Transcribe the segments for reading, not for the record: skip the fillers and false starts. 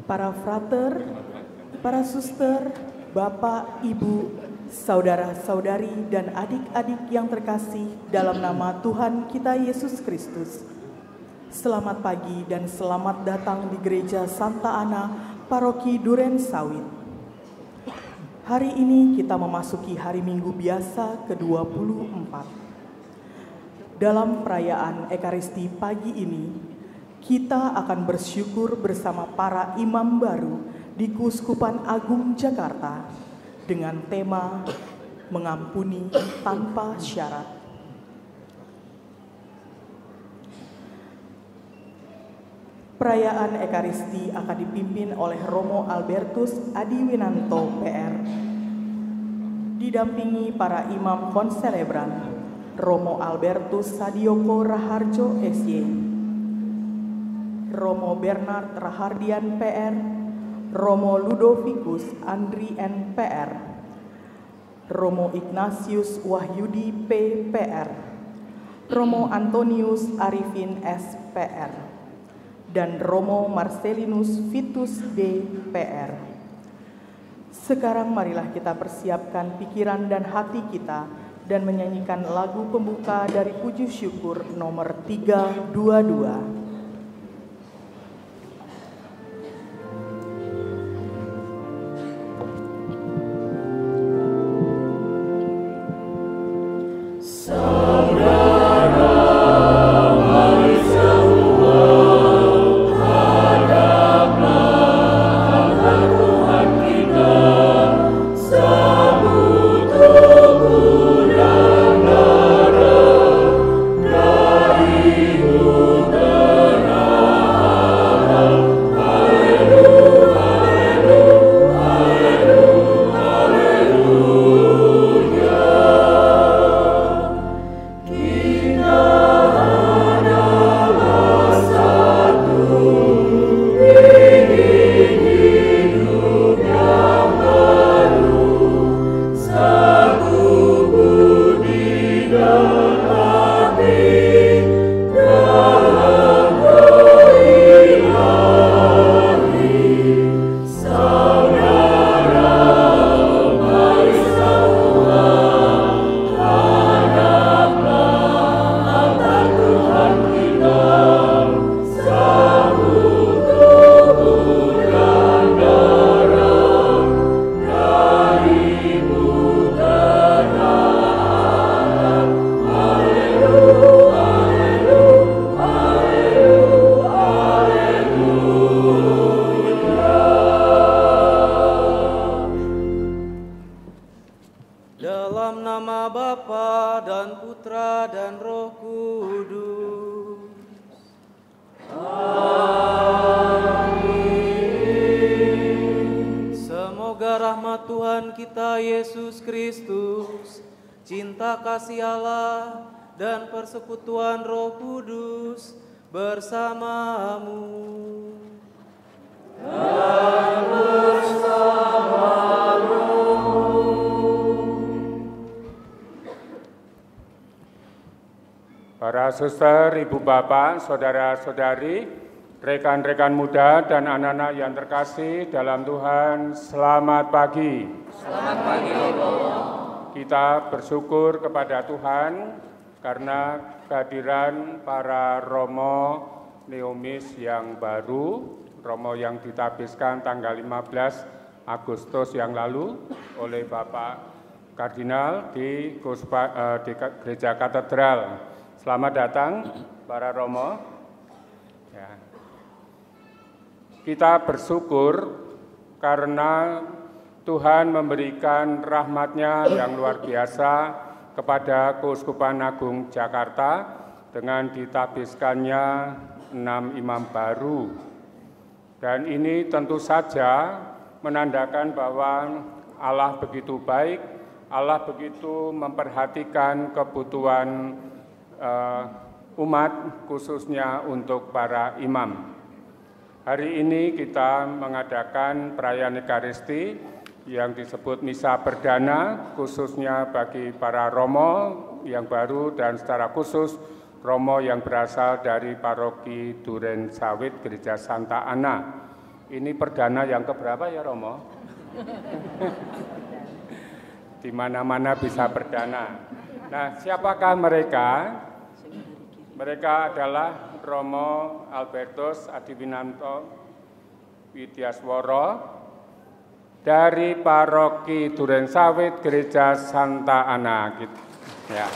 para frater, para suster, bapak, ibu, saudara-saudari, dan adik-adik yang terkasih dalam nama Tuhan kita Yesus Kristus. Selamat pagi dan selamat datang di Gereja Santa Ana, Paroki Duren Sawit. Hari ini kita memasuki hari Minggu biasa ke-24. Dalam perayaan Ekaristi pagi ini, kita akan bersyukur bersama para imam baru di Keuskupan Agung Jakarta dengan tema mengampuni tanpa syarat. Perayaan Ekaristi akan dipimpin oleh Romo Albertus Adiwinanto PR, didampingi para imam konselebran Romo Albertus Sadioko Raharjo SY, Romo Bernard Rahardian PR, Romo Ludovicus Andri N PR, Romo Ignatius Wahyudi P PR, Romo Antonius Arifin S PR, dan Romo Marcelinus Vitus D PR. Sekarang marilah kita persiapkan pikiran dan hati kita dan menyanyikan lagu pembuka dari puji syukur nomor 322. Kasih Allah dan persekutuan Roh Kudus bersamamu. Dan bersamamu. Para suster, ibu bapak, saudara-saudari, rekan-rekan muda dan anak-anak yang terkasih dalam Tuhan, selamat pagi. Selamat pagi, Bapak. Kita bersyukur kepada Tuhan karena kehadiran para Romo Neomis yang baru, Romo yang ditabiskan tanggal 15 Agustus yang lalu oleh Bapak Kardinal di Gereja Katedral. Selamat datang para Romo. Ya. Kita bersyukur karena Tuhan memberikan rahmat-Nya yang luar biasa kepada Keuskupan Agung Jakarta dengan ditabiskannya 6 imam baru. Dan ini tentu saja menandakan bahwa Allah begitu baik, Allah begitu memperhatikan kebutuhan umat, khususnya untuk para imam. Hari ini kita mengadakan perayaan Ekaristi yang disebut Misa Perdana, khususnya bagi para Romo yang baru dan secara khusus Romo yang berasal dari Paroki Duren Sawit Gereja Santa Ana. Ini perdana yang keberapa ya Romo? Di mana-mana bisa perdana. Nah, siapakah mereka? Mereka adalah Romo Albertus Adiwinanto Widyasworo dari Paroki Durensawit Gereja Santa Ana. Ya.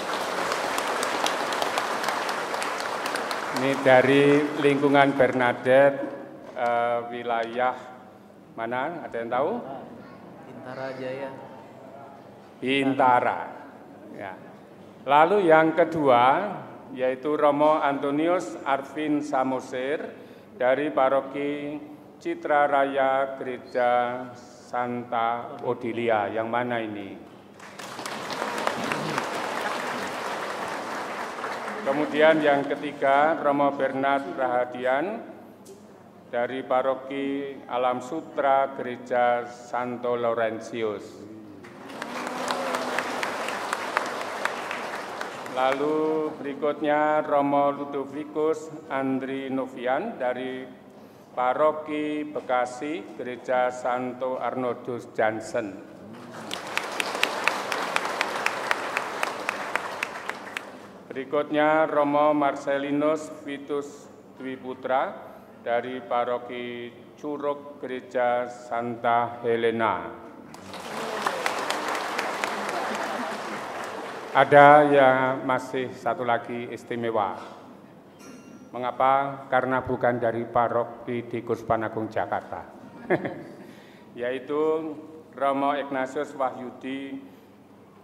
Ini dari lingkungan Bernadette, wilayah mana? Ada yang tahu? Bintara Jaya. Bintara. Ya. Lalu yang kedua yaitu Romo Antonius Arvin Samosir dari Paroki Citra Raya Gereja Santa Odilia. Yang mana ini? Kemudian yang ketiga Romo Bernard Rahadian dari Paroki Alam Sutra Gereja Santo Laurentius. Lalu berikutnya Romo Ludovicus Andri Novian dari Paroki Bekasi Gereja Santo Arnoldus Jansen. Berikutnya Romo Marcelinus Vitus Dwi Putra dari Paroki Curug Gereja Santa Helena. Ada yang masih satu lagi istimewa. Mengapa? Karena bukan dari Paroki di Kuspan Agung Jakarta. Yaitu Romo Ignatius Wahyudi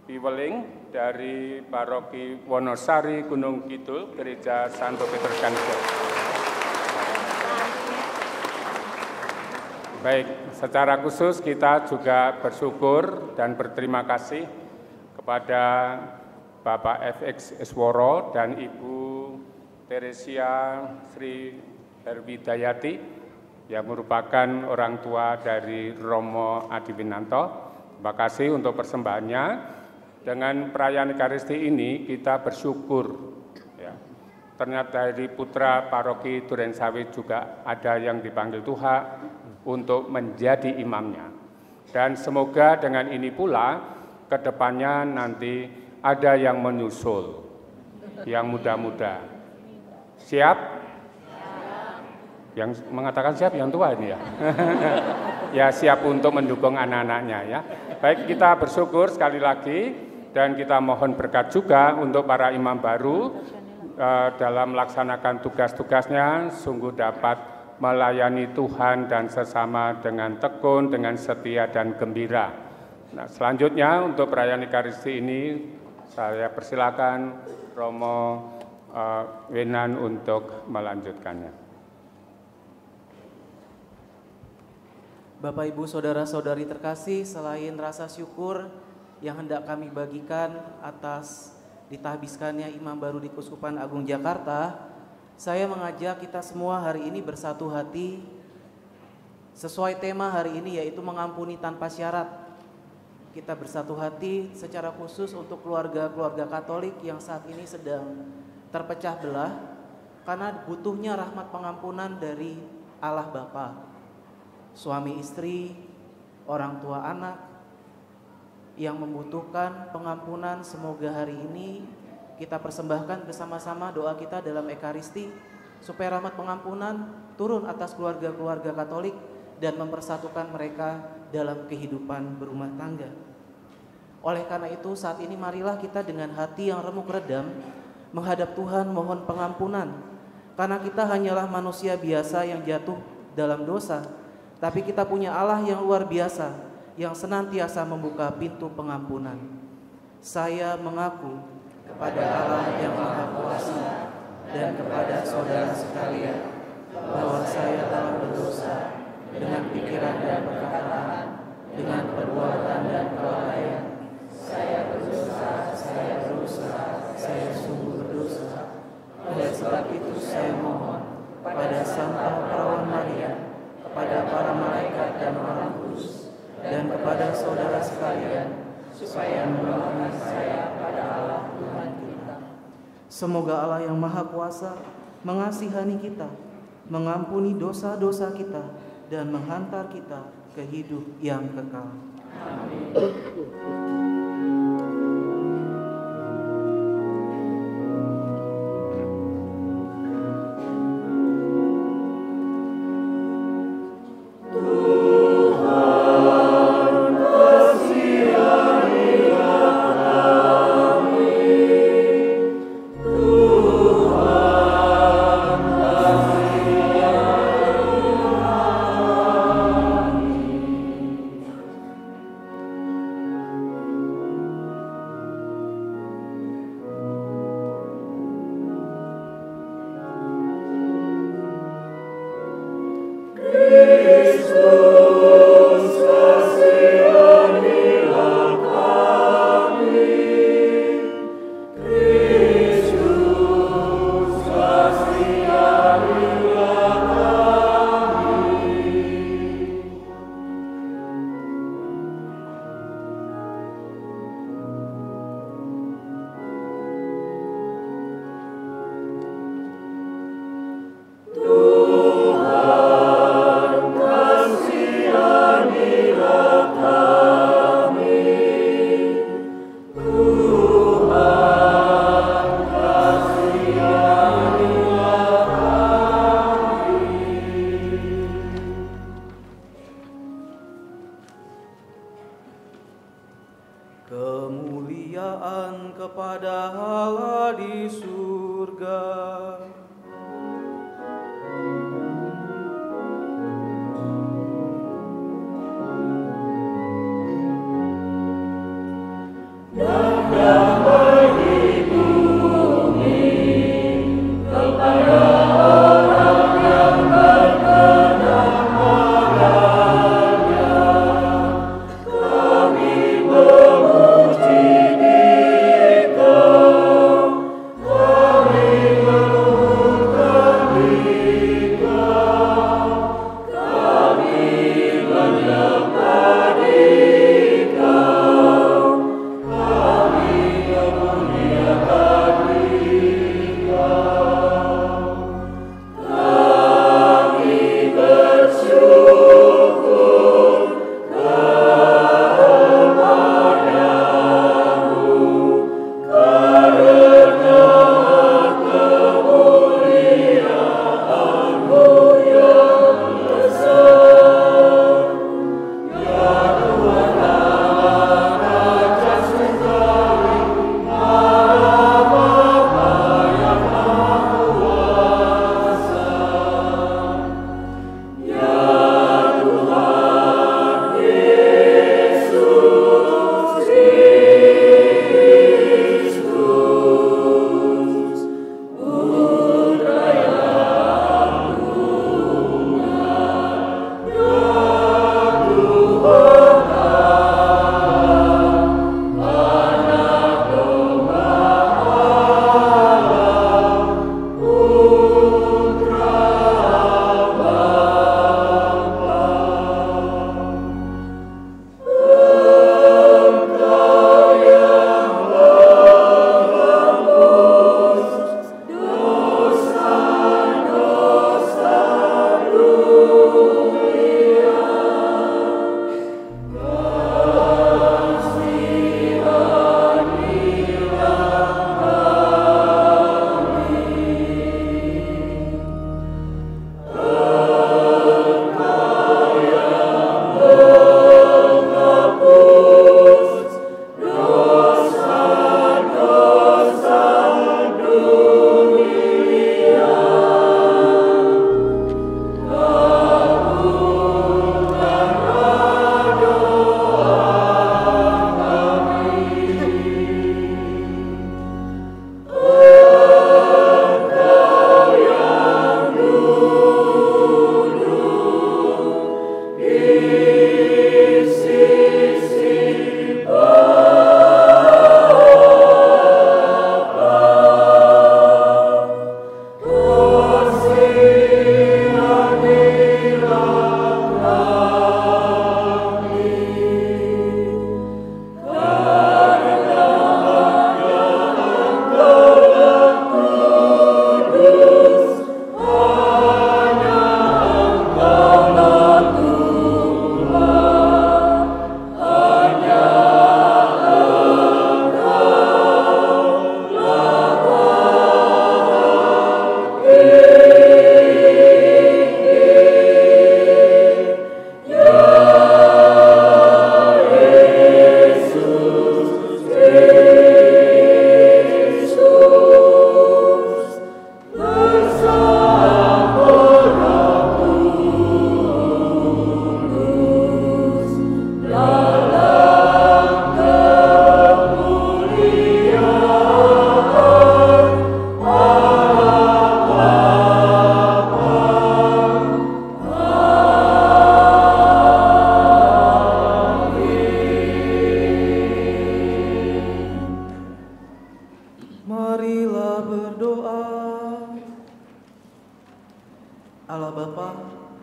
Piweling dari Paroki Wonosari Gunung Kidul Gereja Santo Petrus Kanker. Baik, secara khusus kita juga bersyukur dan berterima kasih kepada Bapak FX Esworo dan Ibu Teresia Sri Herwidayati yang merupakan orang tua dari Romo Adiwinanto. Terima kasih untuk persembahannya. Dengan perayaan Ekaristi ini kita bersyukur. Ya. Ternyata dari putra Paroki Durensawit juga ada yang dipanggil Tuhan untuk menjadi imamnya. Dan semoga dengan ini pula ke depannya nanti ada yang menyusul, yang muda-muda. Siap? Yang mengatakan siap yang tua ini ya. Ya siap untuk mendukung anak-anaknya ya. Baik, kita bersyukur sekali lagi. Dan kita mohon berkat juga untuk para imam baru dalam melaksanakan tugas-tugasnya sungguh dapat melayani Tuhan dan sesama dengan tekun, dengan setia dan gembira. Nah, selanjutnya untuk perayaan Ekaristi ini saya persilakan Romo Wenan untuk melanjutkannya. Bapak, Ibu, Saudara-saudari terkasih, selain rasa syukur yang hendak kami bagikan atas ditahbiskannya imam baru di Kuskupan Agung Jakarta, saya mengajak kita semua hari ini bersatu hati sesuai tema hari ini, yaitu mengampuni tanpa syarat. Kita bersatu hati secara khusus untuk keluarga-keluarga Katolik yang saat ini sedang terpecah belah karena butuhnya rahmat pengampunan dari Allah Bapa. Suami istri, orang tua anak yang membutuhkan pengampunan, semoga hari ini kita persembahkan bersama-sama doa kita dalam Ekaristi supaya rahmat pengampunan turun atas keluarga-keluarga Katolik dan mempersatukan mereka dalam kehidupan berumah tangga. Oleh karena itu saat ini marilah kita dengan hati yang remuk redam menghadap Tuhan mohon pengampunan, karena kita hanyalah manusia biasa yang jatuh dalam dosa, tapi kita punya Allah yang luar biasa yang senantiasa membuka pintu pengampunan. Saya mengaku kepada Allah yang Maha Kuasa dan kepada saudara sekalian bahwa saya telah berdosa dengan pikiran dan perkataan, dengan perbuatan dan kelalaian. Saya berdosa, saya sungguh berdosa. Oleh sebab itu saya mohon pada Santa Perawan Maria, kepada para malaikat dan orang kudus, dan kepada saudara sekalian, supaya menolong saya pada Allah Tuhan kita. Semoga Allah yang Maha Kuasa mengasihani kita, mengampuni dosa-dosa kita, dan menghantar kita ke hidup yang kekal. Amin. Kemuliaan kepada Allah di surga. Dan damai di bumi kepada orang yang berkenan padanya. Kami memuji Dia.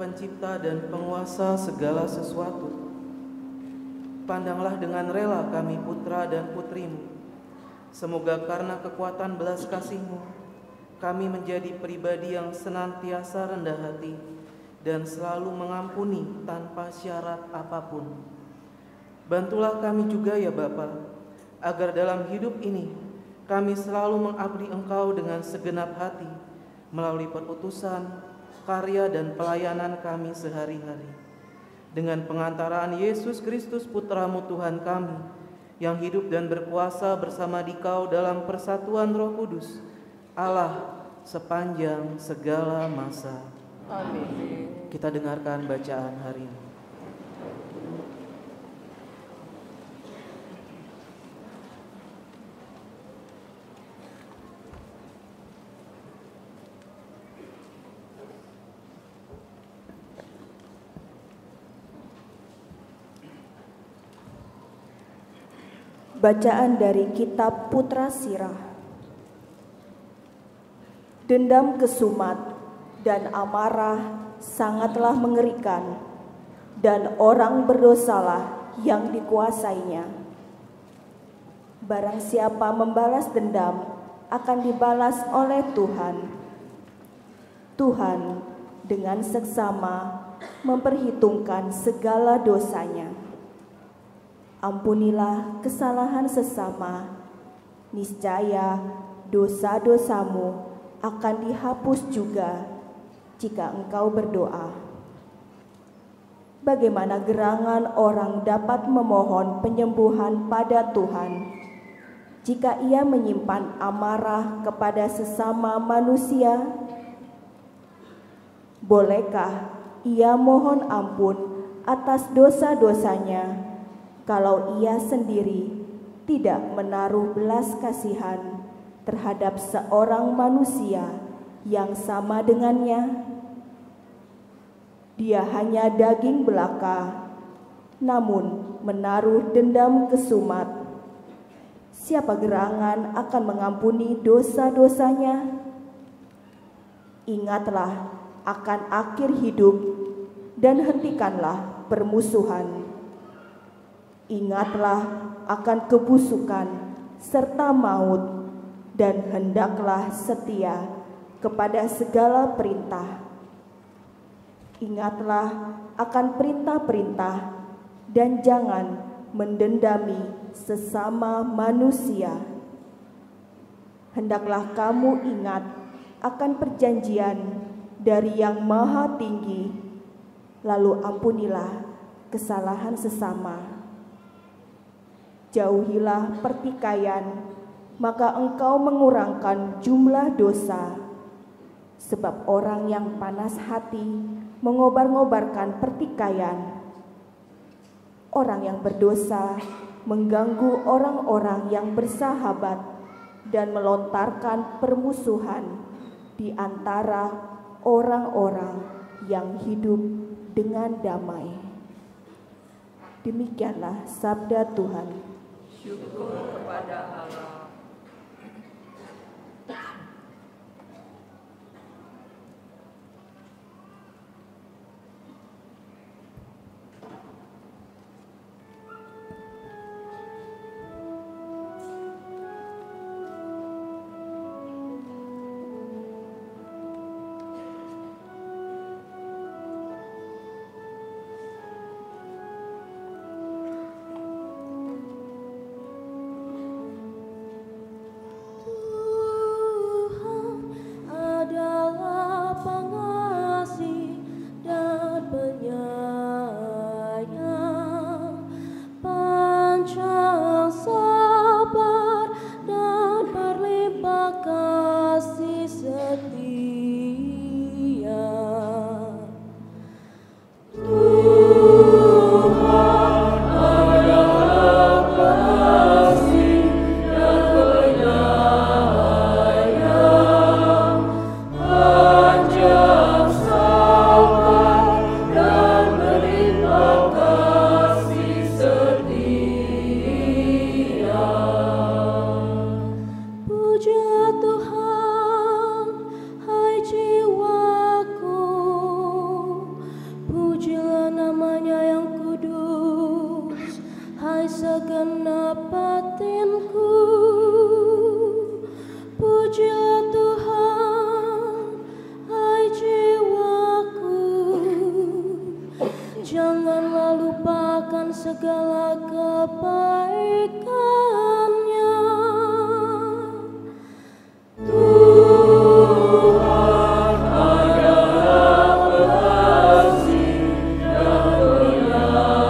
pencipta dan penguasa segala sesuatu, pandanglah dengan rela kami putra dan putrimu. Semoga karena kekuatan belas kasih-Mu, kami menjadi pribadi yang senantiasa rendah hati dan selalu mengampuni tanpa syarat apapun. Bantulah kami juga ya Bapa, agar dalam hidup ini kami selalu mengabdi Engkau dengan segenap hati melalui perutusan, karya dan pelayanan kami sehari-hari. Dengan pengantaraan Yesus Kristus Putra-Mu Tuhan kami, yang hidup dan berkuasa bersama Dikau dalam persatuan Roh Kudus, Allah sepanjang segala masa. Amin. Kita dengarkan bacaan hari ini. Bacaan dari Kitab Putra Sirah. Dendam kesumat dan amarah sangatlah mengerikan, dan orang berdosalah yang dikuasainya. Barang siapa membalas dendam akan dibalas oleh Tuhan. Tuhan dengan seksama memperhitungkan segala dosanya. Ampunilah kesalahan sesama, niscaya dosa-dosamu akan dihapus juga jika engkau berdoa. Bagaimana gerangan orang dapat memohon penyembuhan pada Tuhan jika ia menyimpan amarah kepada sesama manusia? Bolehkah ia mohon ampun atas dosa-dosanya kalau ia sendiri tidak menaruh belas kasihan terhadap seorang manusia yang sama dengannya? Dia hanya daging belaka, namun menaruh dendam kesumat. Siapa gerangan akan mengampuni dosa-dosanya? Ingatlah akan akhir hidup dan hentikanlah permusuhan. Ingatlah akan kebusukan serta maut, dan hendaklah setia kepada segala perintah. Ingatlah akan perintah-perintah dan jangan mendendami sesama manusia. Hendaklah kamu ingat akan perjanjian dari Yang Maha Tinggi, lalu ampunilah kesalahan sesama. Jauhilah pertikaian, maka engkau mengurangkan jumlah dosa. Sebab orang yang panas hati mengobar-ngobarkan pertikaian. Orang yang berdosa mengganggu orang-orang yang bersahabat dan melontarkan permusuhan di antara orang-orang yang hidup dengan damai. Demikianlah sabda Tuhan. Syukur kepada Allah. segenap batinku. Pujilah Tuhan, hai jiwaku. Janganlah lupakan segala kebaikannya. Tuhan adalah pengasih dan penyayang,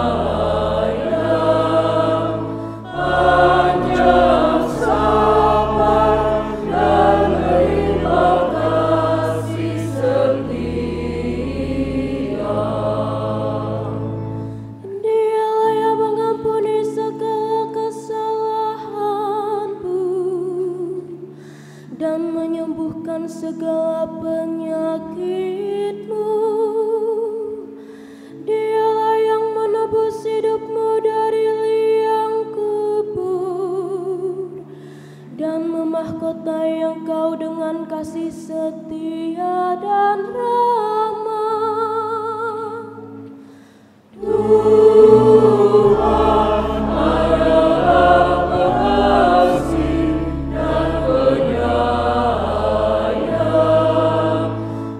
panjang sabar dan terima kasih setia. Dialah yang mengampuni segala kesalahanmu dan menyembuhkan segala penyakitmu. Dialah yang menebus hidupmu dari liang kubur dan memahkotai engkau dengan kasih setia dan rahmat. Tuhan adalah pengasih dan penyayang,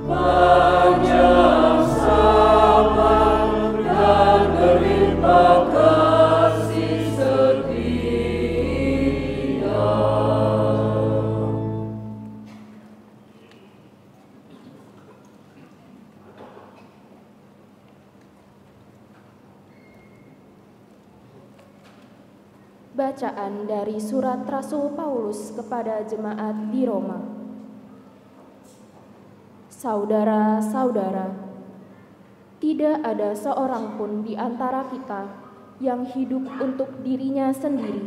panjang sabar dan terima kasih setia. Bacaan dari surat Rasul Paulus kepada jemaat di Roma. Saudara-saudara, tidak ada seorang pun di antara kita yang hidup untuk dirinya sendiri,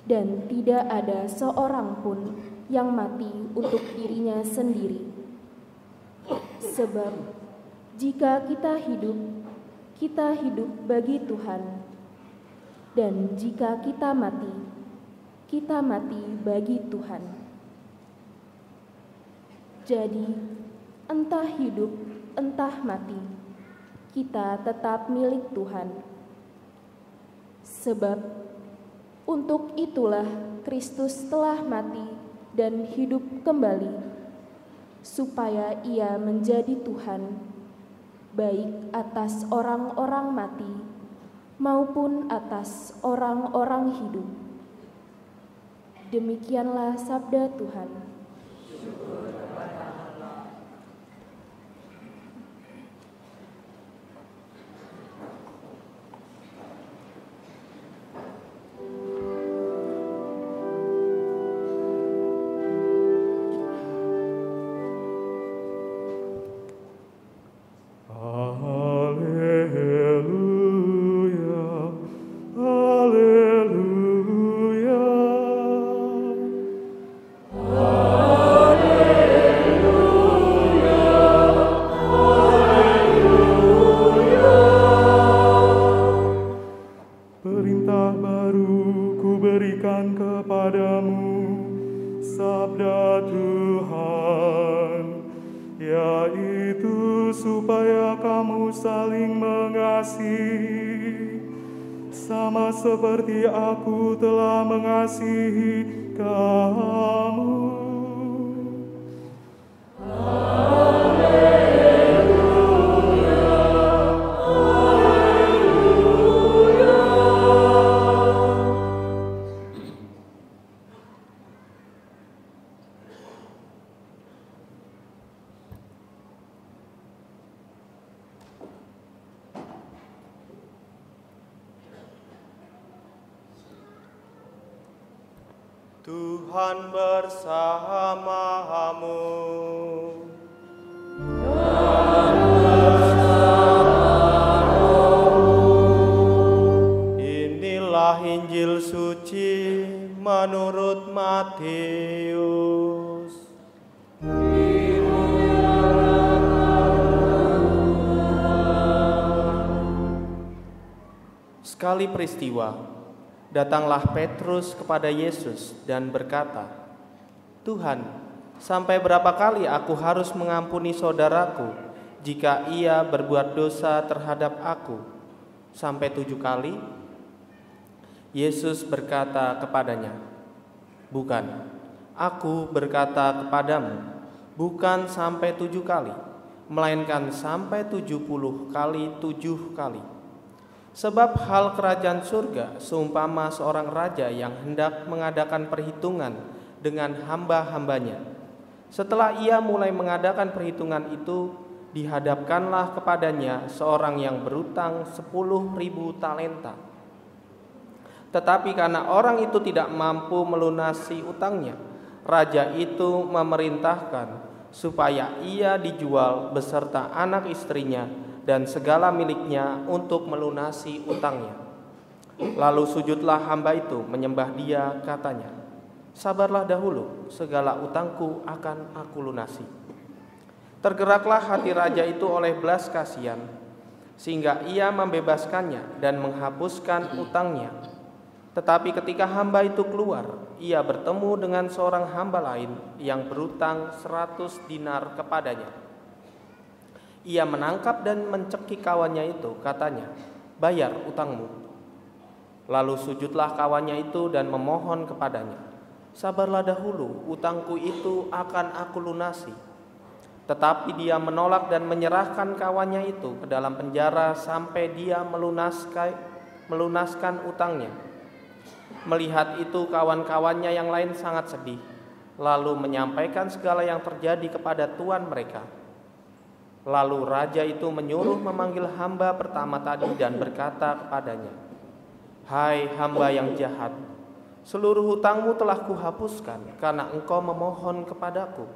dan tidak ada seorang pun yang mati untuk dirinya sendiri. Sebab jika kita hidup bagi Tuhan. Dan jika kita mati bagi Tuhan. Jadi, entah hidup, entah mati, kita tetap milik Tuhan. Sebab, untuk itulah Kristus telah mati dan hidup kembali, supaya Ia menjadi Tuhan, baik atas orang-orang mati, maupun atas orang-orang hidup. Demikianlah sabda Tuhan. Seperti aku telah mengasihi kamu. Tuhan bersamamu. Inilah Injil suci menurut Matius. Sekali peristiwa, datanglah Petrus kepada Yesus dan berkata, "Tuhan, sampai berapa kali aku harus mengampuni saudaraku jika ia berbuat dosa terhadap aku? Sampai 7 kali?" Yesus berkata kepadanya, "Bukan, aku berkata kepadamu, bukan sampai 7 kali, melainkan sampai 70 kali 7 kali. Sebab hal kerajaan surga seumpama seorang raja yang hendak mengadakan perhitungan dengan hamba-hambanya. Setelah ia mulai mengadakan perhitungan itu, dihadapkanlah kepadanya seorang yang berutang 10.000 talenta. Tetapi karena orang itu tidak mampu melunasi utangnya, raja itu memerintahkan supaya ia dijual beserta anak istrinya dan segala miliknya untuk melunasi utangnya. Lalu sujudlah hamba itu menyembah dia, katanya, 'Sabarlah dahulu, segala utangku akan aku lunasi.' Tergeraklah hati raja itu oleh belas kasihan, sehingga ia membebaskannya dan menghapuskan utangnya. Tetapi ketika hamba itu keluar, ia bertemu dengan seorang hamba lain yang berutang 100 dinar kepadanya. Ia menangkap dan mencekik kawannya itu, katanya, 'Bayar utangmu.' Lalu sujudlah kawannya itu dan memohon kepadanya, 'Sabarlah dahulu, utangku itu akan aku lunasi.' Tetapi dia menolak dan menyerahkan kawannya itu ke dalam penjara sampai dia melunaskan utangnya. Melihat itu kawan-kawannya yang lain sangat sedih, lalu menyampaikan segala yang terjadi kepada tuan mereka. Lalu raja itu menyuruh memanggil hamba pertama tadi dan berkata kepadanya, 'Hai hamba yang jahat, seluruh hutangmu telah kuhapuskan karena engkau memohon kepadaku.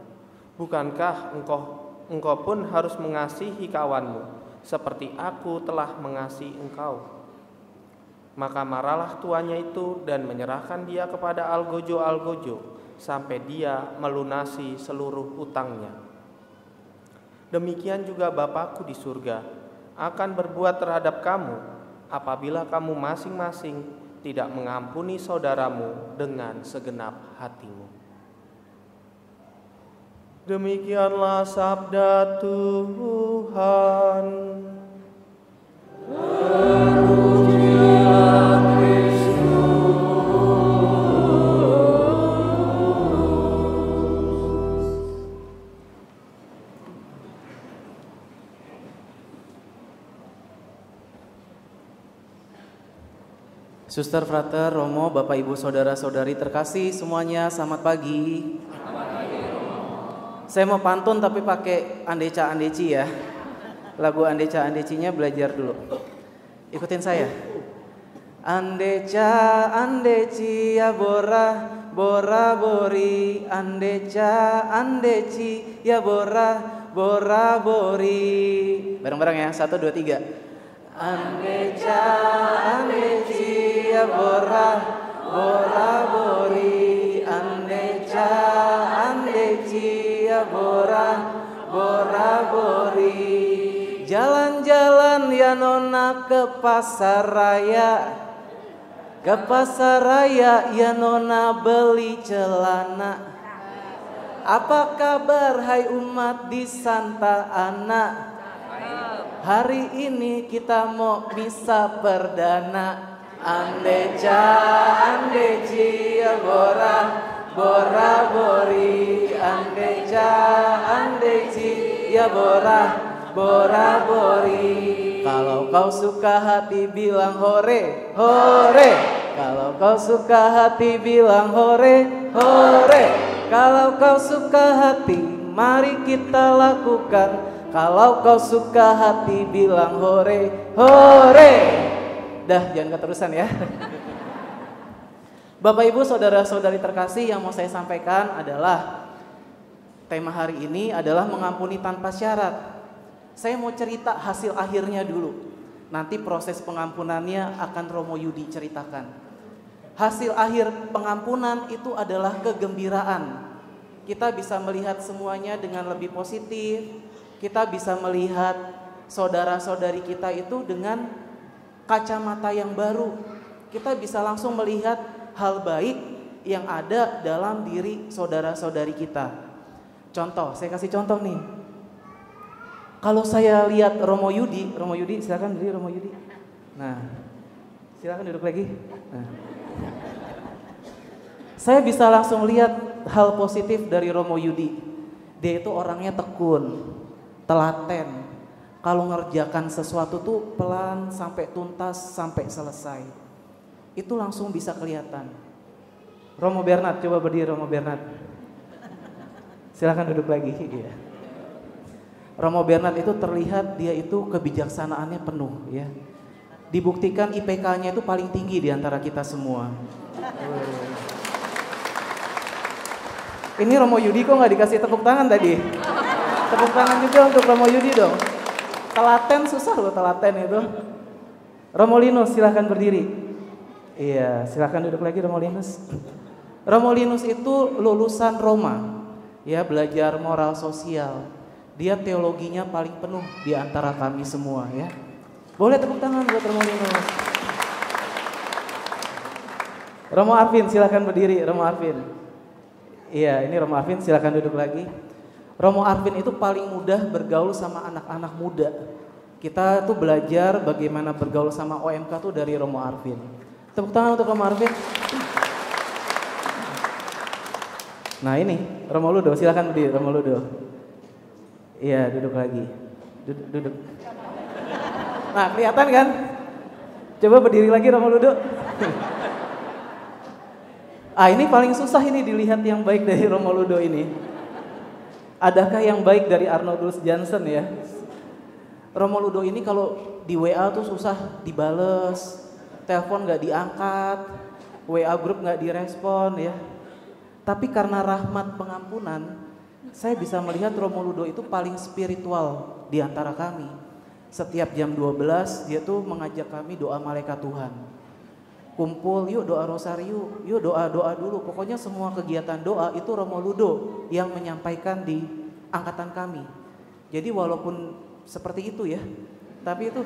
Bukankah engkau pun harus mengasihi kawanmu seperti aku telah mengasihi engkau?' Maka marahlah tuannya itu dan menyerahkan dia kepada algojo-algojo sampai dia melunasi seluruh utangnya. Demikian juga Bapakku di surga akan berbuat terhadap kamu apabila kamu masing-masing tidak mengampuni saudaramu dengan segenap hatimu." Demikianlah sabda Tuhan. Suster, frater, romo, bapak, ibu, saudara-saudari terkasih semuanya, selamat pagi. Saya mau pantun tapi pakai Andeca Andeci ya. Lagu Andeca Andecinya belajar dulu. Ikutin saya. Andeca Andeci ya bora, bora bori. Andeca Andeci ya bora, bora bori. Bareng-bareng ya, 1, 2, 3. Andeca Andeci ya bora, bora bori. Andeca Andeci ya bora, bora bori. Jalan-jalan ya nona ke pasar raya. Ke pasar raya ya nona beli celana. Apa kabar hai umat di Santa Ana? Hari ini kita mau misa perdana. Andeca andeci ya bora, bora bori. Andeca andeci ya bora, bora bori. Kalau kau suka hati bilang hore, hore. Kalau kau suka hati bilang hore, hore. Kalau kau suka hati mari kita lakukan. Kalau kau suka hati bilang hore, hore. Dah, jangan keterusan ya. Bapak ibu saudara-saudari terkasih, yang mau saya sampaikan adalah tema hari ini adalah mengampuni tanpa syarat. Saya mau cerita hasil akhirnya dulu. Nanti proses pengampunannya akan Romo Yudi ceritakan. Hasil akhir pengampunan itu adalah kegembiraan. Kita bisa melihat semuanya dengan lebih positif. Kita bisa melihat saudara-saudari kita itu dengan kacamata yang baru. Kita bisa langsung melihat hal baik yang ada dalam diri saudara-saudari kita. Contoh, saya kasih contoh nih. Kalau saya lihat Romo Yudi silakan berdiri Romo Yudi. Nah, silakan duduk lagi. Nah. Saya bisa langsung lihat hal positif dari Romo Yudi. Dia itu orangnya tekun, telaten. Kalau ngerjakan sesuatu tuh pelan sampai tuntas, sampai selesai. Itu langsung bisa kelihatan. Romo Bernard, coba berdiri Romo Bernard. Silakan duduk lagi. Iya. Romo Bernard itu terlihat dia itu kebijaksanaannya penuh ya. Dibuktikan IPK-nya itu paling tinggi di antara kita semua. Ini Romo Yudi kok nggak dikasih tepuk tangan tadi? Tepuk tangan juga untuk Romo Yudi dong. Telaten susah loh telaten itu. Romo Linus silahkan berdiri. Iya silahkan duduk lagi Romo Linus. Romo Linus itu lulusan Roma. Ya belajar moral sosial. Dia teologinya paling penuh di antara kami semua ya. Boleh tepuk tangan buat Romo Linus. Romo Arvin silahkan berdiri Romo Arvin. Iya, ini Romo Arvin, silakan duduk lagi. Romo Arvin itu paling mudah bergaul sama anak-anak muda. Kita tuh belajar bagaimana bergaul sama OMK tuh dari Romo Arvin. Tepuk tangan untuk Romo Arvin. Nah ini, Romo Ludo, silakan berdiri Romo Ludo. Iya, duduk lagi. Duduk. Nah, kelihatan kan? Coba berdiri lagi Romo Ludo. Ini paling susah ini dilihat yang baik dari Romo Ludo ini. Adakah yang baik dari Arnoldus Johnson ya? Romo Ludo ini kalau di WA tuh susah dibales, telepon gak diangkat, WA grup gak direspon ya. Tapi karena rahmat pengampunan, saya bisa melihat Romo Ludo itu paling spiritual di antara kami. Setiap jam 12 dia tuh mengajak kami doa malaikat Tuhan. Kumpul, yuk doa rosario, yuk doa-doa dulu. Pokoknya semua kegiatan doa itu Romo Ludo yang menyampaikan di angkatan kami. Jadi walaupun seperti itu ya, tapi itu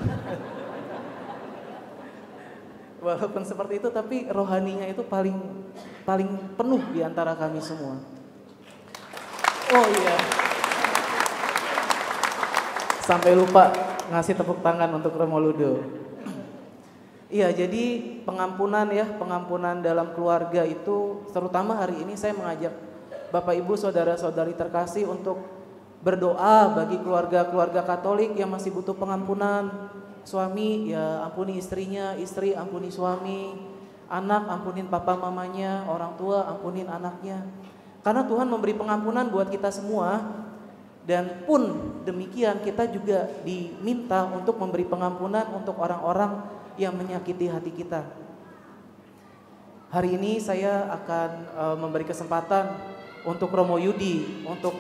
walaupun seperti itu tapi rohaninya itu paling penuh di antara kami semua. Oh iya. Sampai lupa ngasih tepuk tangan untuk Romo Ludo. Iya, jadi pengampunan dalam keluarga itu terutama hari ini saya mengajak Bapak Ibu saudara-saudari terkasih untuk berdoa bagi keluarga-keluarga Katolik yang masih butuh pengampunan. Suami ya ampuni istrinya, istri ampuni suami, anak ampunin papa mamanya, orang tua ampunin anaknya. Karena Tuhan memberi pengampunan buat kita semua dan pun demikian kita juga diminta untuk memberi pengampunan untuk orang-orang yang menyakiti hati kita. Hari ini saya akan memberi kesempatan untuk Romo Yudi untuk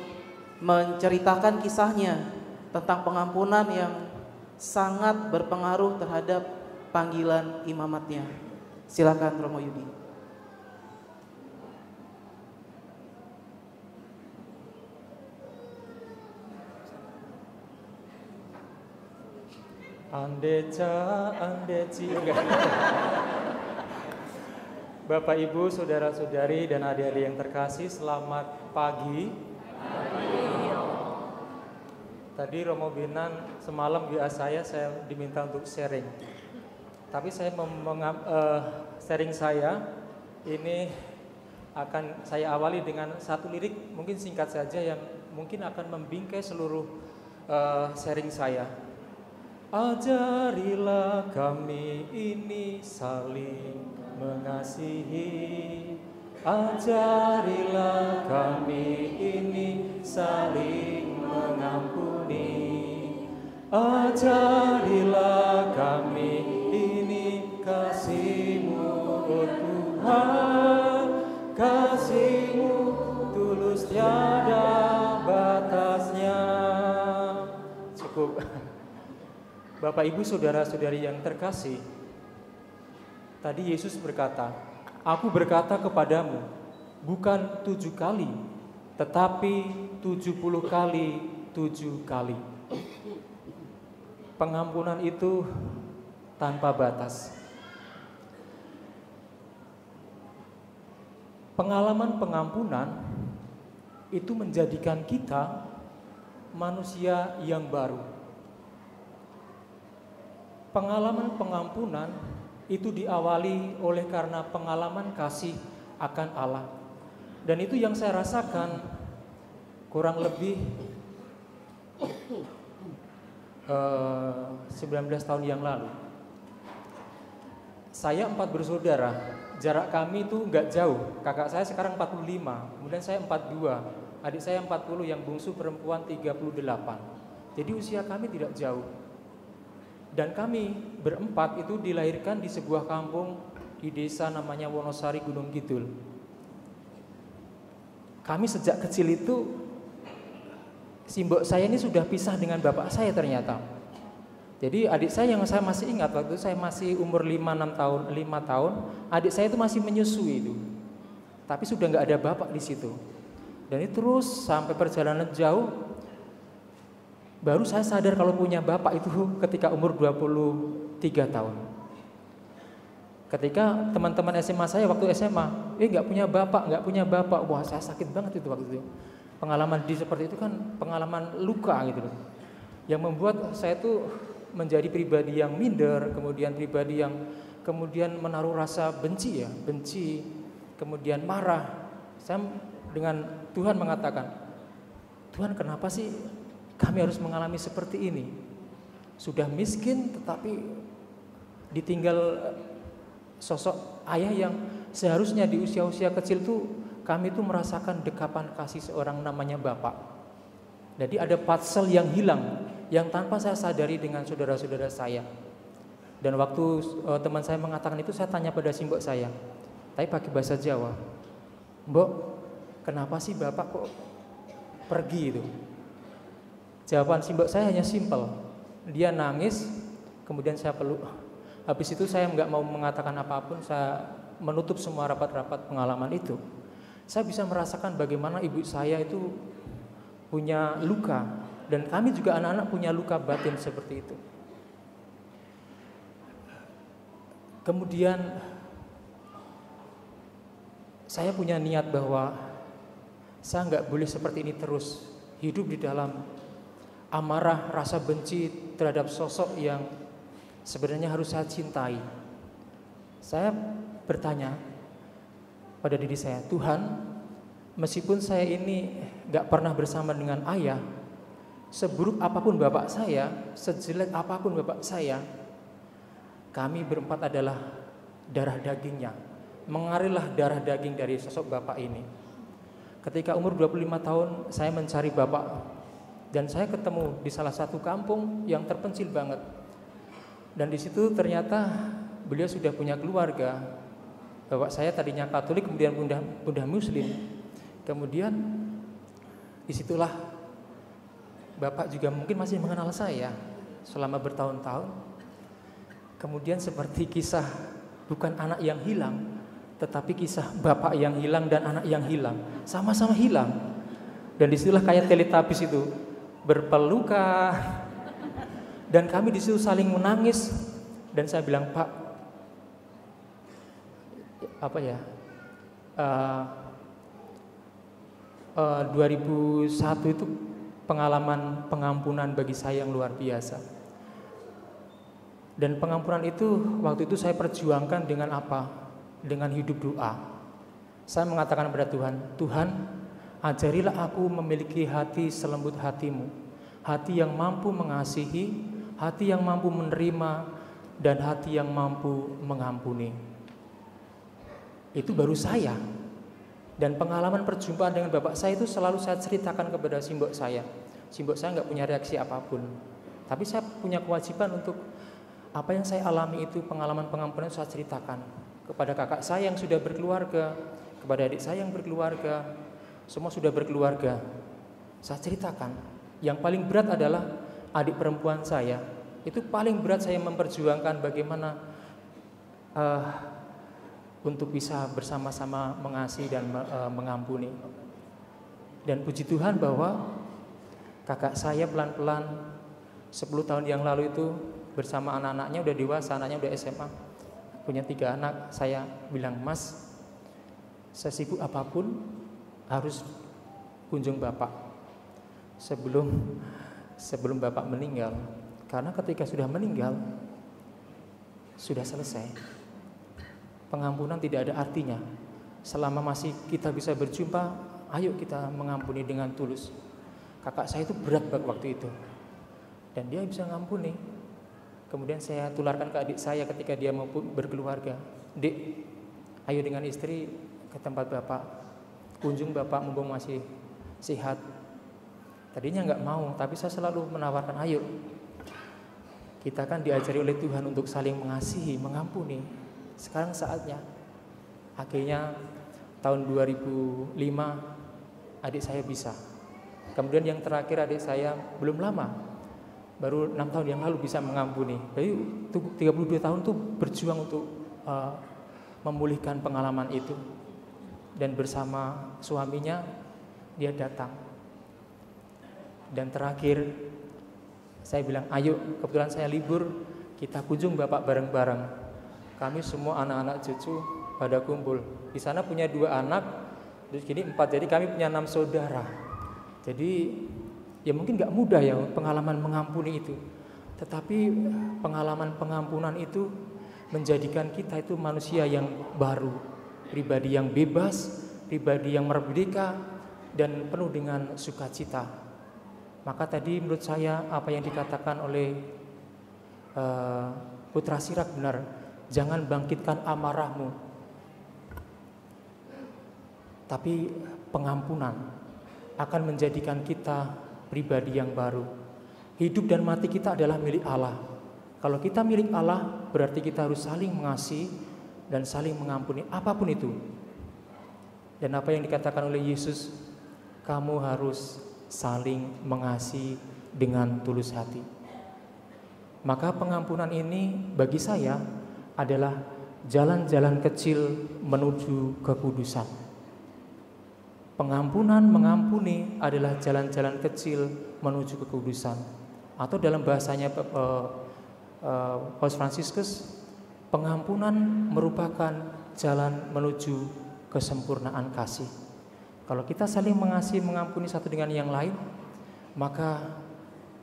menceritakan kisahnya tentang pengampunan yang sangat berpengaruh terhadap panggilan imamatnya. Silakan Romo Yudi. Andeci. Bapak Ibu, saudara-saudari dan adik-adik yang terkasih, selamat pagi. Tadi Romo Binan semalam WA saya diminta untuk sharing. Tapi saya sharing saya ini akan saya awali dengan satu lirik mungkin singkat saja yang mungkin akan membingkai seluruh sharing saya. Ajarilah kami ini saling mengasihi. Ajarilah kami ini saling mengampuni. Ajarilah kami ini kasih-Mu, oh Tuhan. Kasih-Mu tulus tiada batasnya. Cukup. Bapak Ibu saudara-saudari yang terkasih, tadi Yesus berkata, Aku berkata kepadamu, bukan 7 kali, tetapi 70 kali 7 kali. Pengampunan itu tanpa batas. Pengalaman pengampunan itu menjadikan kita manusia yang baru. Pengalaman pengampunan itu diawali oleh karena pengalaman kasih akan Allah. Dan itu yang saya rasakan kurang lebih 19 tahun yang lalu. Saya 4 bersaudara, jarak kami itu nggak jauh. Kakak saya sekarang 45, kemudian saya 42, adik saya 40, yang bungsu perempuan 38. Jadi usia kami tidak jauh. Dan kami berempat itu dilahirkan di sebuah kampung di desa namanya Wonosari, Gunung Kidul. Kami sejak kecil itu, simbok saya ini sudah pisah dengan bapak saya ternyata. Jadi adik saya yang saya masih ingat, waktu itu saya masih umur 5 tahun, adik saya itu masih menyusui itu. Tapi sudah nggak ada bapak di situ. Dan itu terus sampai perjalanan jauh, baru saya sadar kalau punya bapak itu ketika umur 23 tahun. Ketika teman-teman SMA saya waktu SMA, nggak punya bapak, wah saya sakit banget itu waktu itu. Pengalaman seperti itu kan pengalaman luka gitu loh, yang membuat saya tuh menjadi pribadi yang minder, kemudian pribadi yang kemudian menaruh rasa benci, kemudian marah. Saya dengan Tuhan mengatakan, Tuhan kenapa sih kami harus mengalami seperti ini? Sudah miskin tetapi ditinggal sosok ayah yang seharusnya di usia-usia kecil tuh kami tuh merasakan dekapan kasih seorang namanya bapak. Jadi ada patsel yang hilang, yang tanpa saya sadari dengan saudara-saudara saya. Dan waktu teman saya mengatakan itu, saya tanya pada simbok saya, tapi pakai bahasa Jawa, Mbok, kenapa sih bapak kok pergi itu? Jawaban simbok saya hanya simpel. Dia nangis, kemudian saya peluk. Habis itu saya nggak mau mengatakan apapun, saya menutup semua rapat-rapat pengalaman itu. Saya bisa merasakan bagaimana ibu saya itu punya luka, dan kami juga anak-anak punya luka batin seperti itu. Kemudian saya punya niat bahwa saya nggak boleh seperti ini terus, hidup di dalam amarah, rasa benci terhadap sosok yang sebenarnya harus saya cintai. Saya bertanya pada diri saya, Tuhan, meskipun saya ini gak pernah bersama dengan ayah, seburuk apapun bapak saya, sejelek apapun bapak saya, kami berempat adalah darah dagingnya, mengarilah darah daging dari sosok bapak ini. Ketika umur 25 tahun saya mencari bapak, dan saya ketemu di salah satu kampung yang terpencil banget. Dan di situ ternyata beliau sudah punya keluarga. Bapak saya tadinya Katolik, kemudian pindah Muslim. Kemudian disitulah bapak juga mungkin masih mengenal saya selama bertahun-tahun. Kemudian seperti kisah bukan anak yang hilang, tetapi kisah bapak yang hilang dan anak yang hilang, sama-sama hilang. Dan disitulah kayak Teletubbies itu, berpelukan, dan kami di situ saling menangis. Dan saya bilang, Pak, 2001 itu pengalaman pengampunan bagi saya yang luar biasa. Dan pengampunan itu waktu itu saya perjuangkan dengan apa? Dengan hidup doa. Saya mengatakan kepada Tuhan, Tuhan, ajarilah aku memiliki hati selembut hatimu, hati yang mampu mengasihi, hati yang mampu menerima, dan hati yang mampu mengampuni. Itu baru saya. Dan pengalaman perjumpaan dengan bapak saya itu selalu saya ceritakan kepada simbok saya. Simbok saya nggak punya reaksi apapun, tapi saya punya kewajiban untuk apa yang saya alami itu, pengalaman pengampunan saya ceritakan kepada kakak saya yang sudah berkeluarga, kepada adik saya yang berkeluarga, semua sudah berkeluarga. Saya ceritakan. Yang paling berat adalah adik perempuan saya. Itu paling berat saya memperjuangkan bagaimana untuk bisa bersama-sama mengasihi dan mengampuni. Dan puji Tuhan bahwa kakak saya pelan-pelan 10 tahun yang lalu itu bersama anak-anaknya udah dewasa, anaknya udah SMA, punya 3 anak. Saya bilang, Mas, sesibuk apapun harus kunjung bapak sebelum bapak meninggal, karena ketika sudah meninggal sudah selesai. pengampunan tidak ada artinya selama masih kita bisa berjumpa. Ayo kita mengampuni dengan tulus. Kakak saya itu berat waktu itu, dan dia bisa ngampuni. Kemudian saya tularkan ke adik saya ketika dia mau berkeluarga. Dek, ayo dengan istri ke tempat bapak, kunjung bapak mumpung masih sehat. Tadinya nggak mau, tapi saya selalu menawarkan, ayo. Kita kan diajari oleh Tuhan untuk saling mengasihi, mengampuni. Sekarang saatnya. Akhirnya tahun 2005 adik saya bisa. Kemudian yang terakhir adik saya belum lama, baru 6 tahun yang lalu bisa mengampuni. Jadi 32 tahun tuh berjuang untuk memulihkan pengalaman itu. Dan bersama suaminya dia datang. Dan terakhir saya bilang, ayo, kebetulan saya libur, kita kunjung bapak bareng-bareng. Kami semua anak-anak cucu pada kumpul. Di sana punya 2 anak, terus gini 4, jadi kami punya 6 saudara. Jadi ya mungkin gak mudah ya pengalaman mengampuni itu. Tetapi pengalaman pengampunan itu menjadikan kita itu manusia yang baru, pribadi yang bebas, pribadi yang merdeka dan penuh dengan sukacita. Maka tadi menurut saya apa yang dikatakan oleh Putra Sirak benar. Jangan bangkitkan amarahmu, tapi pengampunan akan menjadikan kita pribadi yang baru. Hidup dan mati kita adalah milik Allah. Kalau kita milik Allah, berarti kita harus saling mengasihi dan saling mengampuni apapun itu. Dan apa yang dikatakan oleh Yesus, kamu harus saling mengasihi dengan tulus hati. Maka pengampunan ini bagi saya adalah jalan-jalan kecil menuju kekudusan. Pengampunan, mengampuni adalah jalan-jalan kecil menuju kekudusan. Atau dalam bahasanya Paus Fransiskus, pengampunan merupakan jalan menuju kesempurnaan kasih. Kalau kita saling mengasihi, mengampuni satu dengan yang lain, maka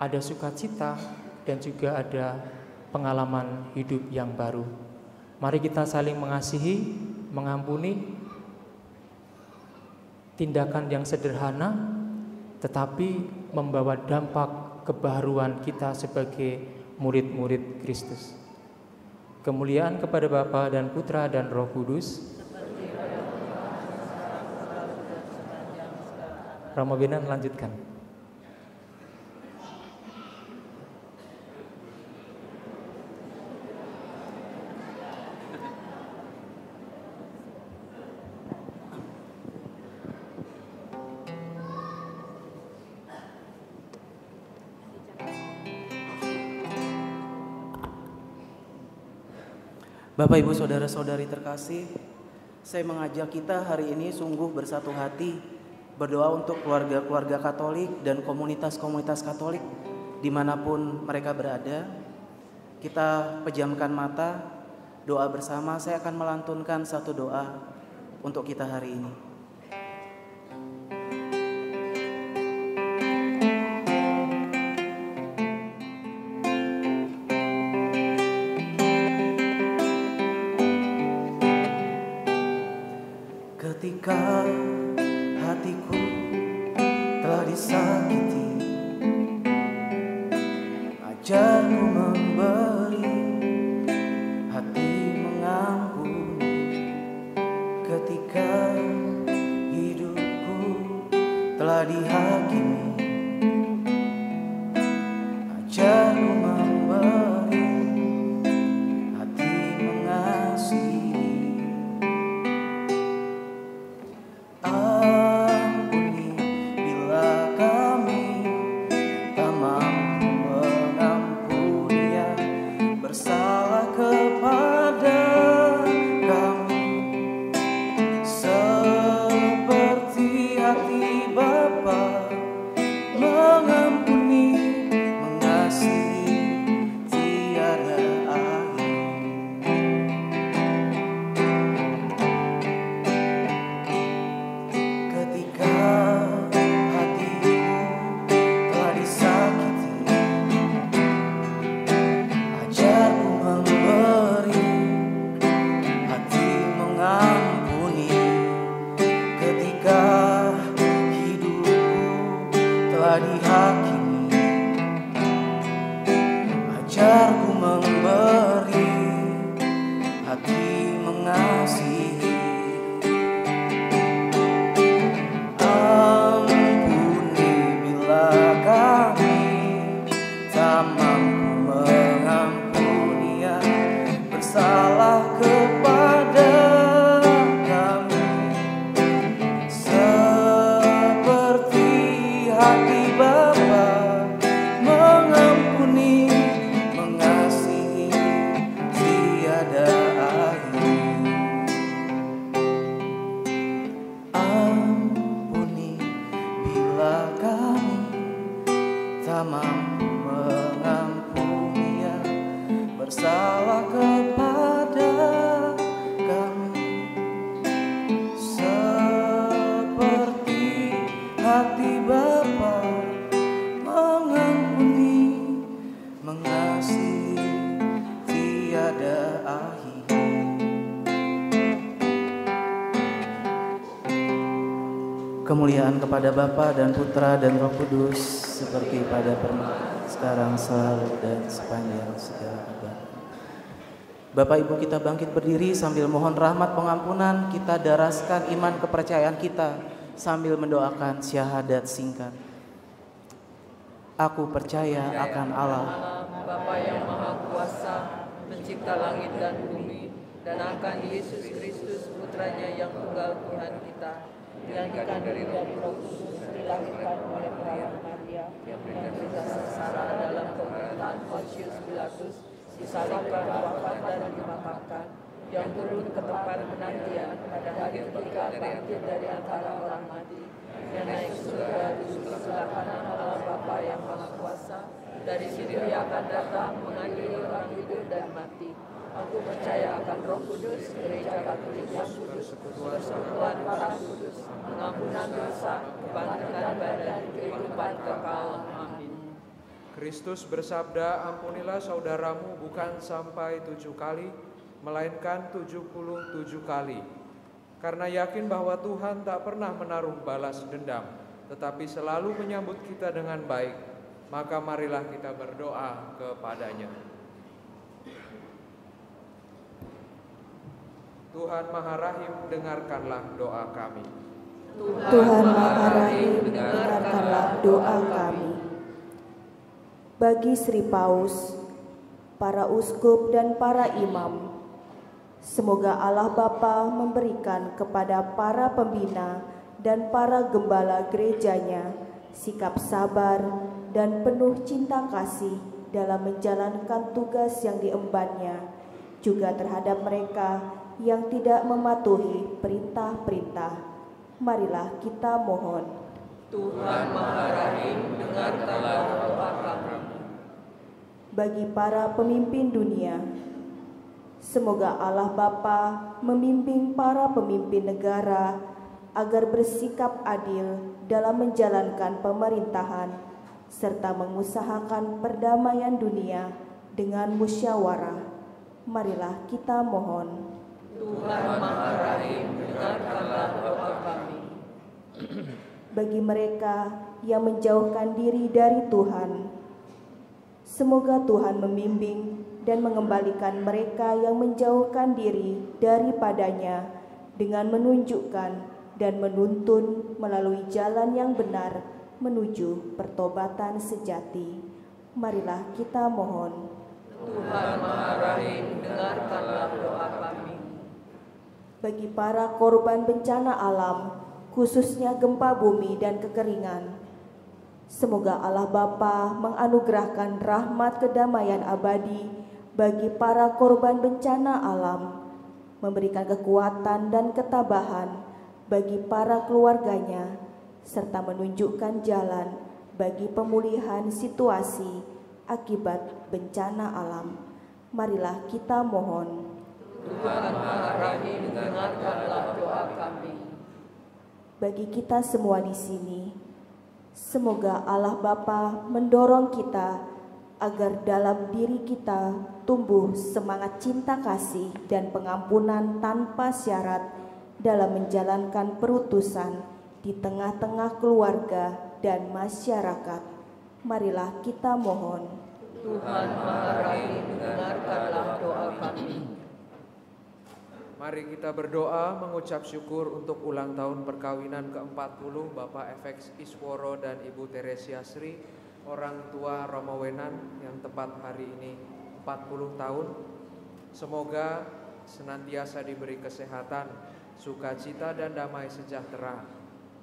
ada sukacita dan juga ada pengalaman hidup yang baru. Mari kita saling mengasihi, mengampuni. Tindakan yang sederhana tetapi membawa dampak kebaharuan kita sebagai murid-murid Kristus. Kemuliaan kepada Bapa dan Putra dan Roh Kudus. Romo Benan lanjutkan. Bapak, Ibu, Saudara-saudari terkasih, saya mengajak kita hari ini sungguh bersatu hati berdoa untuk keluarga-keluarga Katolik dan komunitas-komunitas Katolik dimanapun mereka berada. Kita pejamkan mata, doa bersama. Saya akan melantunkan satu doa untuk kita hari ini. Ketika hatiku telah disakiti, ajarku memberi, hati mengampuni. Ketika hidupku telah dihakimi, ajarku memberi, hati mengasihi. ujarku memberi, hati mengasihi. Ampuni bila kami tak mampu mengampuni yang bersalah kepada kami, seperti hati Bapa mengampuni, mengasihi tiada akhir. Ampuni bila kami tak mampu mengampuni yang bersalah kepada kami, seperti hati Bapa mengampuni, mengasihi tiada akhir. Kemuliaan kepada Bapa dan Putra dan Roh Kudus, seperti pada permulaan, sekarang, selalu, dan sepanjang segala abad. Bapak Ibu, kita bangkit berdiri sambil mohon rahmat pengampunan. Kita daraskan iman kepercayaan kita sambil mendoakan syahadat singkat. Aku percaya akan Allah, Bapa yang Maha Kuasa, pencipta langit dan bumi, dan akan Yesus Kristus, putranya yang tunggal Tuhan kita, yang dikandung dari Roh Kudus, dilahirkan oleh Maria, yang menderita sengsara dalam pemerintahan Pontius Pilatus, disalibkan, wafat dan dimakamkan, yang turun ke tempat penantian, pada hari ketiga bangkit dari antara orang mati, yang naik surga, duduk sebelah kanan Allah Bapa yang Maha Kuasa, dari situ Ia akan datang mengadili orang hidup dan mati. Aku percaya akan Roh Kudus, Gereja Katolik yang kudus, persekutuan para kudus, pengampunan dosa, kebangkitan badan, kehidupan kekal. Amin. Kristus bersabda, ampunilah saudaramu bukan sampai 7 kali, melainkan 77 kali. Karena yakin bahwa Tuhan tak pernah menaruh balas dendam, tetapi selalu menyambut kita dengan baik, maka marilah kita berdoa kepadanya. Tuhan Maha Rahim, dengarkanlah doa kami. Tuhan Maha Rahim, dengarkanlah doa kami. Bagi Sri Paus, para uskup dan para imam, semoga Allah Bapa memberikan kepada para pembina dan para gembala gerejanya sikap sabar dan penuh cinta kasih dalam menjalankan tugas yang diembannya, juga terhadap mereka yang tidak mematuhi perintah-perintah. Marilah kita mohon. Tuhan Maha Rahim, dengarkanlah doa kami. Bagi para pemimpin dunia, semoga Allah Bapa membimbing para pemimpin negara agar bersikap adil dalam menjalankan pemerintahan serta mengusahakan perdamaian dunia dengan musyawarah. Marilah kita mohon. Tuhan Maha Rahim, dengarkanlah doa kami. Bagi mereka yang menjauhkan diri dari Tuhan, semoga Tuhan membimbing dan mengembalikan mereka yang menjauhkan diri daripadanya dengan menunjukkan dan menuntun melalui jalan yang benar menuju pertobatan sejati. Marilah kita mohon. Tuhan Maha Rahim, dengarkanlah doa kami. Bagi para korban bencana alam, khususnya gempa bumi dan kekeringan, semoga Allah Bapa menganugerahkan rahmat kedamaian abadi bagi para korban bencana alam, memberikan kekuatan dan ketabahan bagi para keluarganya, serta menunjukkan jalan bagi pemulihan situasi akibat bencana alam. Marilah kita mohon. Tuhan Maha Rahim, dengarkanlah doa kami. Bagi kita semua di sini, semoga Allah Bapa mendorong kita agar dalam diri kita tumbuh semangat cinta kasih dan pengampunan tanpa syarat dalam menjalankan perutusan di tengah-tengah keluarga dan masyarakat. Marilah kita mohon. Tuhan Maha Mari kita berdoa mengucap syukur untuk ulang tahun perkawinan ke-40 Bapak FX Isworo dan Ibu Teresia Sri, orang tua Romo Wenan yang tepat hari ini 40 tahun. Semoga senantiasa diberi kesehatan, sukacita dan damai sejahtera.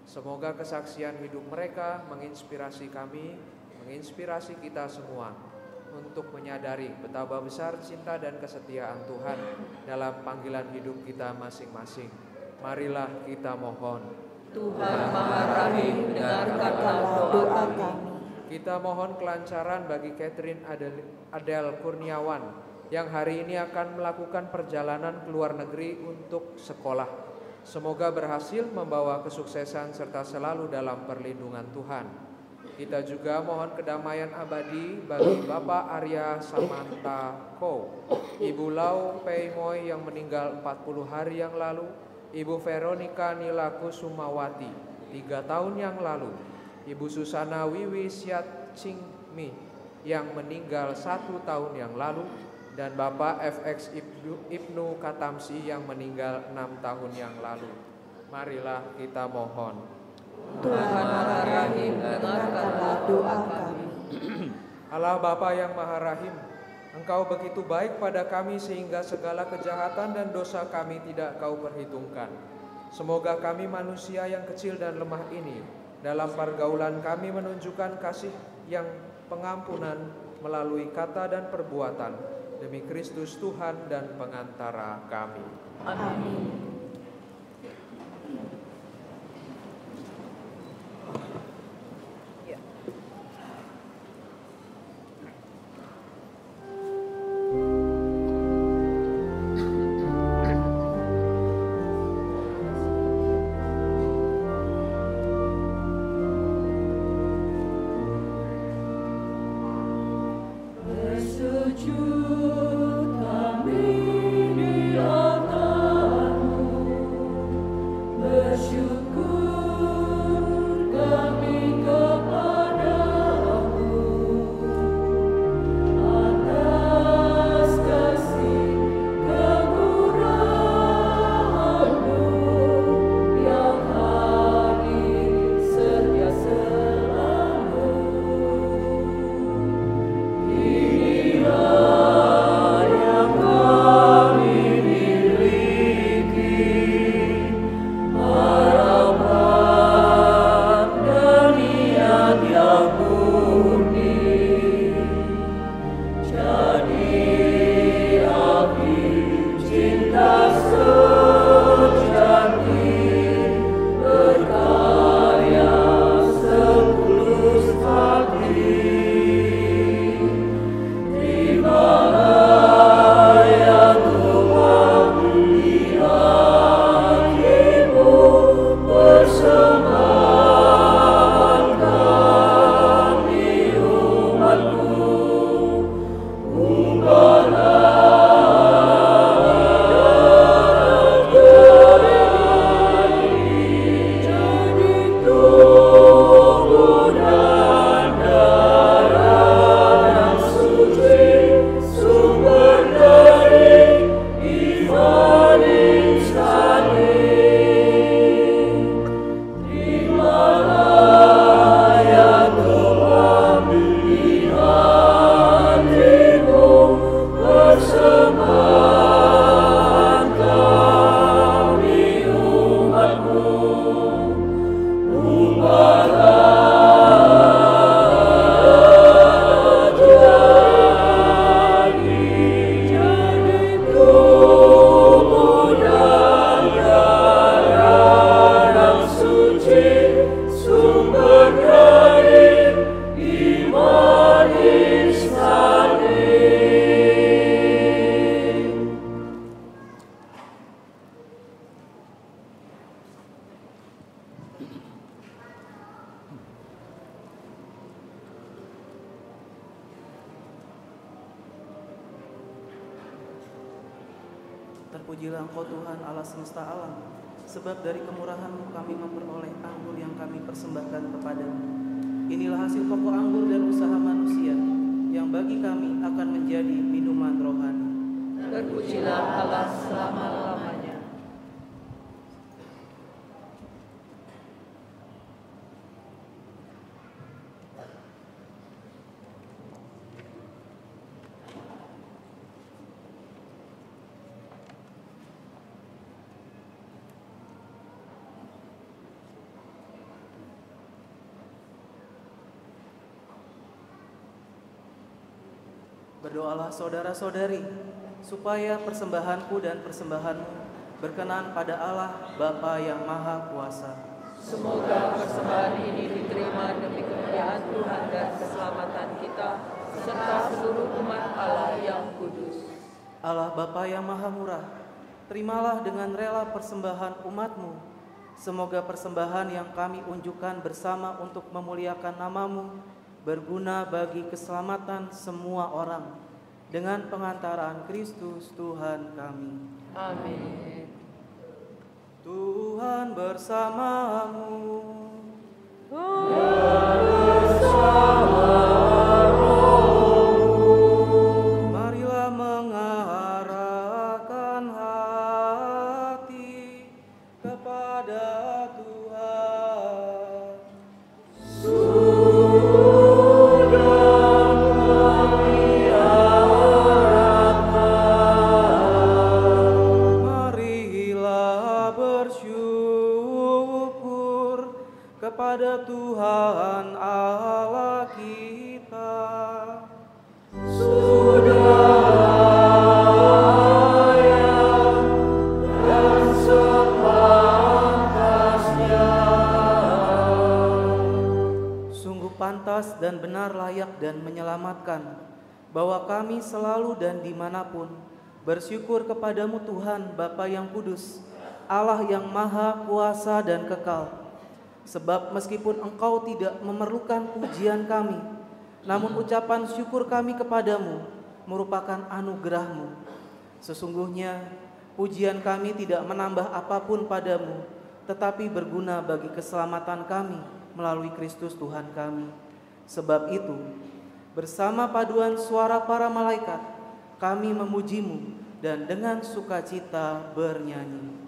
Semoga kesaksian hidup mereka menginspirasi kami, menginspirasi kita semua untuk menyadari betapa besar cinta dan kesetiaan Tuhan dalam panggilan hidup kita masing-masing. Marilah kita mohon. Tuhan Maha Rahim, dengarkanlah doa kami. Kita mohon kelancaran bagi Catherine Adel Kurniawan yang hari ini akan melakukan perjalanan ke luar negeri untuk sekolah. Semoga berhasil membawa kesuksesan serta selalu dalam perlindungan Tuhan. Kita juga mohon kedamaian abadi bagi Bapak Arya Samanta Ko, Ibu Lau Pei Moi yang meninggal 40 hari yang lalu, Ibu Veronica Nila Kusumawati 3 tahun yang lalu, Ibu Susana Wiwi Siat Ching Mi yang meninggal 1 tahun yang lalu, dan Bapak FX Ibnu Katamsi yang meninggal 6 tahun yang lalu. Marilah kita mohon. Tuhan Maha Rahim, dengarkanlah doa kami. Allah Bapa yang Maha Rahim, Engkau begitu baik pada kami sehingga segala kejahatan dan dosa kami tidak Kau perhitungkan. Semoga kami manusia yang kecil dan lemah ini dalam pergaulan kami menunjukkan kasih yang pengampunan melalui kata dan perbuatan demi Kristus Tuhan dan pengantara kami. Amin. Terpujilah Engkau Tuhan Allah semesta alam, sebab dari kemurahan-Mu kami memperoleh anggur yang kami persembahkan kepadamu. Inilah hasil pokok anggur dan usaha manusia, yang bagi kami akan menjadi minuman rohani. Terpujilah Allah selama-lamanya. Berdoalah saudara-saudari, supaya persembahanku dan persembahanmu berkenan pada Allah Bapa yang Maha Kuasa. Semoga persembahan ini diterima demi kemuliaan Tuhan dan keselamatan kita, serta seluruh umat Allah yang kudus. Allah Bapa yang Maha Murah, terimalah dengan rela persembahan umat-Mu. Semoga persembahan yang kami unjukkan bersama untuk memuliakan nama-Mu berguna bagi keselamatan semua orang, dengan pengantaran Kristus Tuhan kami. Amin. Tuhan bersamamu. Marilah mengarahkan hati kepada Tuhan. Marilah bersyukur kepada Tuhan Allah kita. Sungguh pantas dan benar, layak dan menyelamatkan, bahwa kami selalu dan dimanapun bersyukur kepadamu Tuhan Bapa yang kudus, Allah yang maha kuasa dan kekal. Sebab meskipun Engkau tidak memerlukan pujian kami, namun ucapan syukur kami kepadamu merupakan anugerah-Mu. Sesungguhnya pujian kami tidak menambah apapun padamu, tetapi berguna bagi keselamatan kami melalui Kristus Tuhan kami. Sebab itu, bersama paduan suara para malaikat, kami memuji-Mu dan dengan sukacita bernyanyi.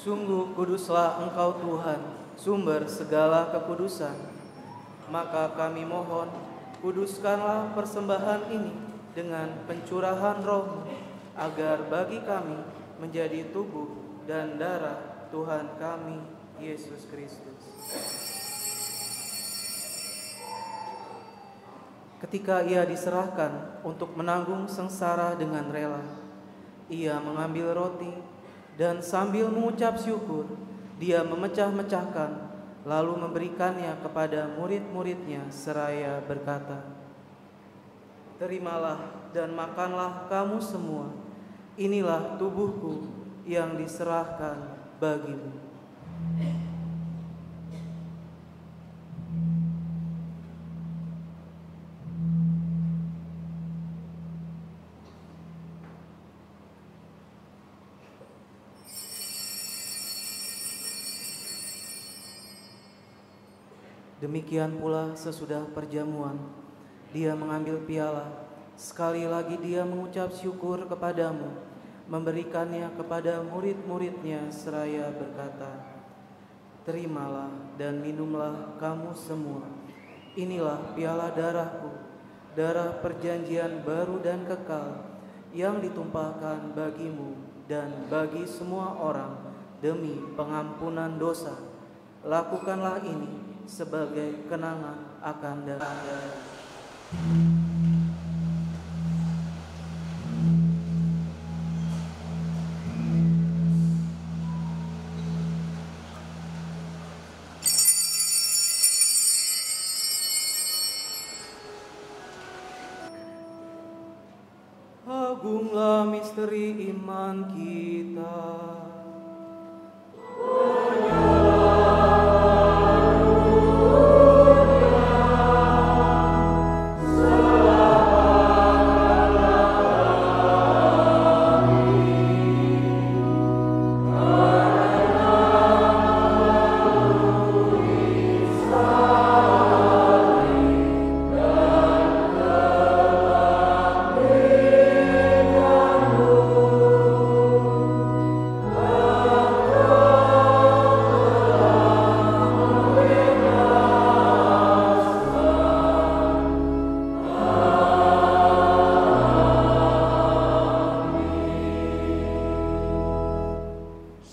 Sungguh kuduslah Engkau Tuhan, sumber segala kekudusan. Maka kami mohon, kuduskanlah persembahan ini dengan pencurahan Roh, agar bagi kami menjadi tubuh dan darah Tuhan kami, Yesus Kristus. Ketika Ia diserahkan untuk menanggung sengsara dengan rela, Ia mengambil roti, dan sambil mengucap syukur, Dia memecah-mecahkan, lalu memberikannya kepada murid-muridnya seraya berkata, "Terimalah dan makanlah kamu semua, inilah tubuhku yang diserahkan bagimu." Demikian pula sesudah perjamuan, Dia mengambil piala. Sekali lagi Dia mengucap syukur kepadamu, memberikannya kepada murid-muridnya seraya berkata, "Terimalah dan minumlah kamu semua. Inilah piala darahku, darah perjanjian baru dan kekal, yang ditumpahkan bagimu dan bagi semua orang demi pengampunan dosa. Lakukanlah ini sebagai kenangan akan darah. Agunglah misteri iman kita.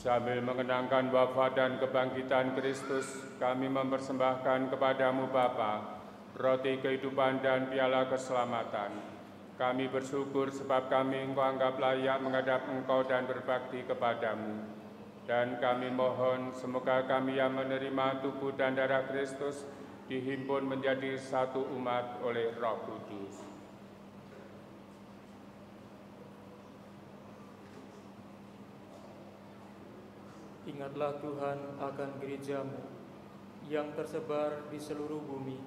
Sambil mengenangkan wafat dan kebangkitan Kristus, kami mempersembahkan kepadamu Bapa, roti kehidupan dan piala keselamatan. Kami bersyukur sebab kami Engkau anggap layak menghadap Engkau dan berbakti kepadamu. Dan kami mohon semoga kami yang menerima tubuh dan darah Kristus dihimpun menjadi satu umat oleh Roh Kudus. Ingatlah Tuhan akan gereja-Mu yang tersebar di seluruh bumi,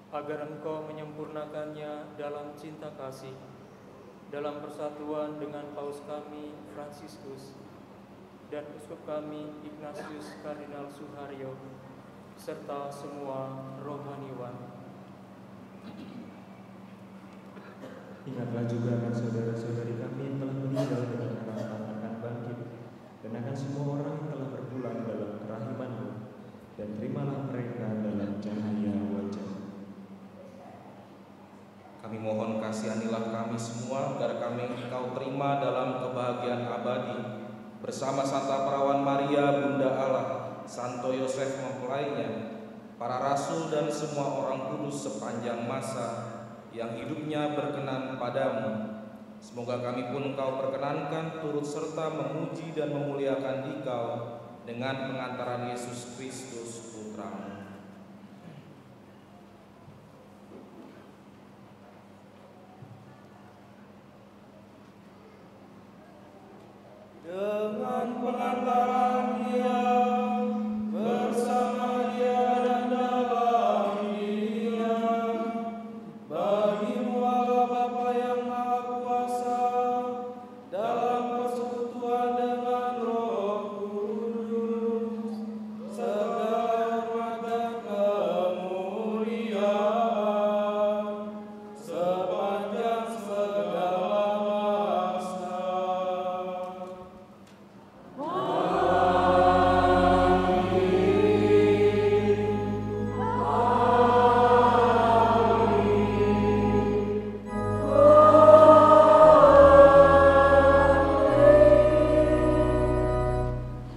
agar Engkau menyempurnakannya dalam cinta kasih, dalam persatuan dengan Paus kami Fransiskus dan Uskup kami Ignatius Kardinal Suharyo, serta semua rohaniwan. Ingatlah juga akan saudara-saudari kami yang telah meninggal dengan harapan akan bangkit, dan akan semua orang yang telah berpulang dalam kerahiman-Mu, dan terimalah mereka dalam cahaya wajah. Kami mohon kasihanilah kami semua agar kami Engkau terima dalam kebahagiaan abadi bersama Santa Perawan Maria Bunda Allah, Santo Yosef mempelainya, para rasul dan semua orang kudus sepanjang masa yang hidupnya berkenan padamu. Semoga kami pun Engkau perkenankan turut serta memuji dan memuliakan Dikau dengan pengantaran Yesus Kristus Putra-Mu. Dengan pengantaran Dia, bersama Dia dan dalam Dia, bagi-Mu Allah Bapa yang Maha Kuasa, dalam persekutuan dengan Roh Kudus, segala hormat dan kemuliaan sepanjang segala masa.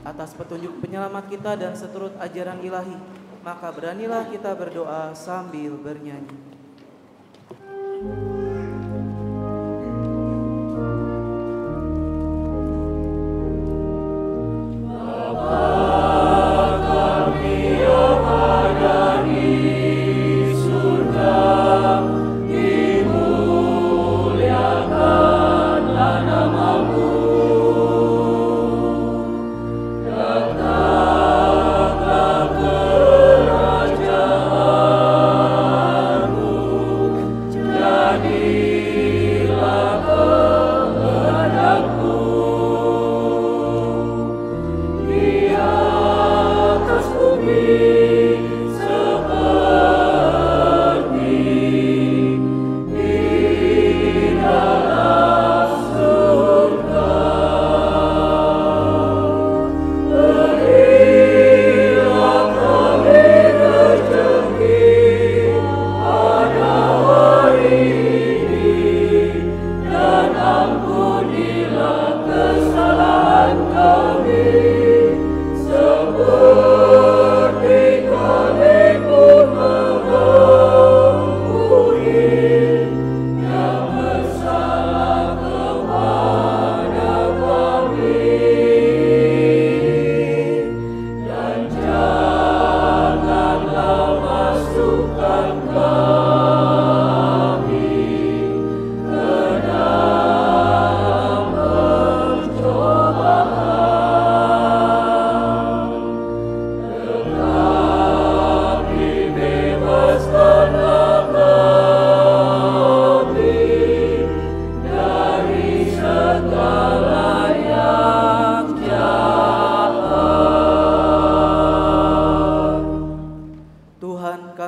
Atas petunjuk penyelamat kita dan seturut ajaran ilahi, maka beranilah kita berdoa sambil bernyanyi. Datanglah kerajaanmu,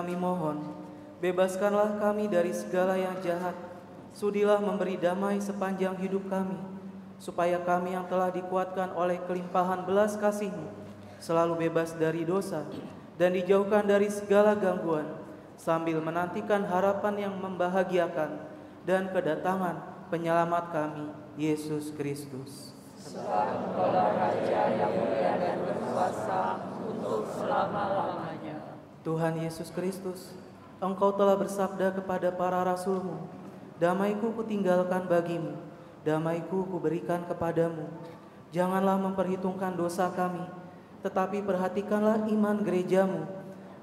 kami mohon, bebaskanlah kami dari segala yang jahat. Sudilah memberi damai sepanjang hidup kami, supaya kami yang telah dikuatkan oleh kelimpahan belas kasih-Mu selalu bebas dari dosa dan dijauhkan dari segala gangguan, sambil menantikan harapan yang membahagiakan dan kedatangan penyelamat kami, Yesus Kristus. Sebab Engkaulah Raja yang mulia dan berkuasa untuk selama-lamanya. Tuhan Yesus Kristus, Engkau telah bersabda kepada para rasul-Mu, damai-Ku kutinggalkan bagimu, damai-Ku kuberikan kepadamu. Janganlah memperhitungkan dosa kami, tetapi perhatikanlah iman gereja-Mu,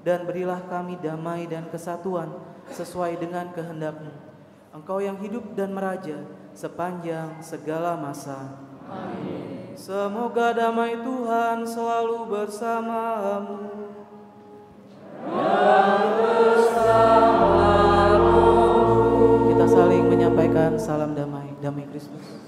dan berilah kami damai dan kesatuan sesuai dengan kehendak-Mu. Engkau yang hidup dan meraja sepanjang segala masa. Amin. Semoga damai Tuhan selalu bersamamu. Kita saling menyampaikan salam damai, damai Kristus.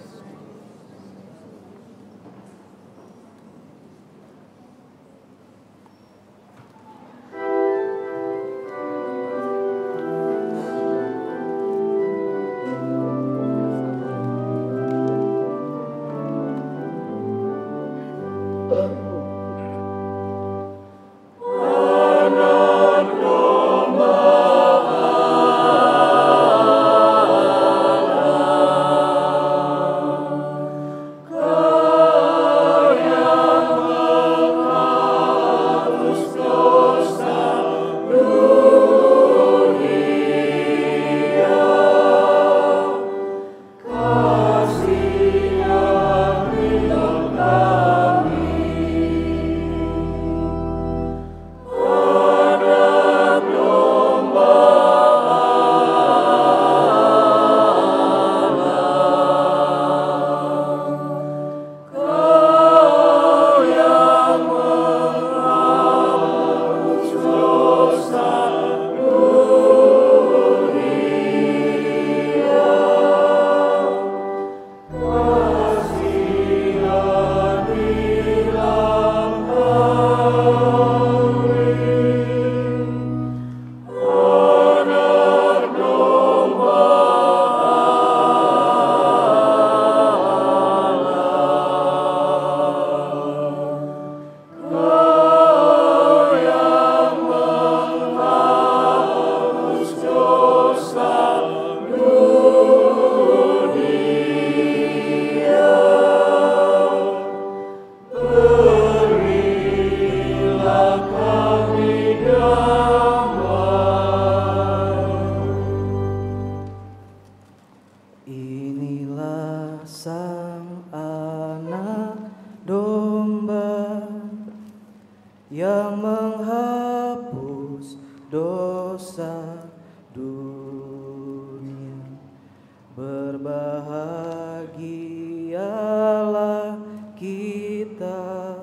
Berbahagialah kita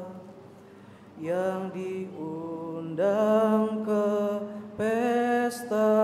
yang diundang ke pesta.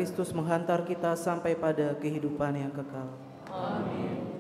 Kristus menghantar kita sampai pada kehidupan yang kekal. Amin.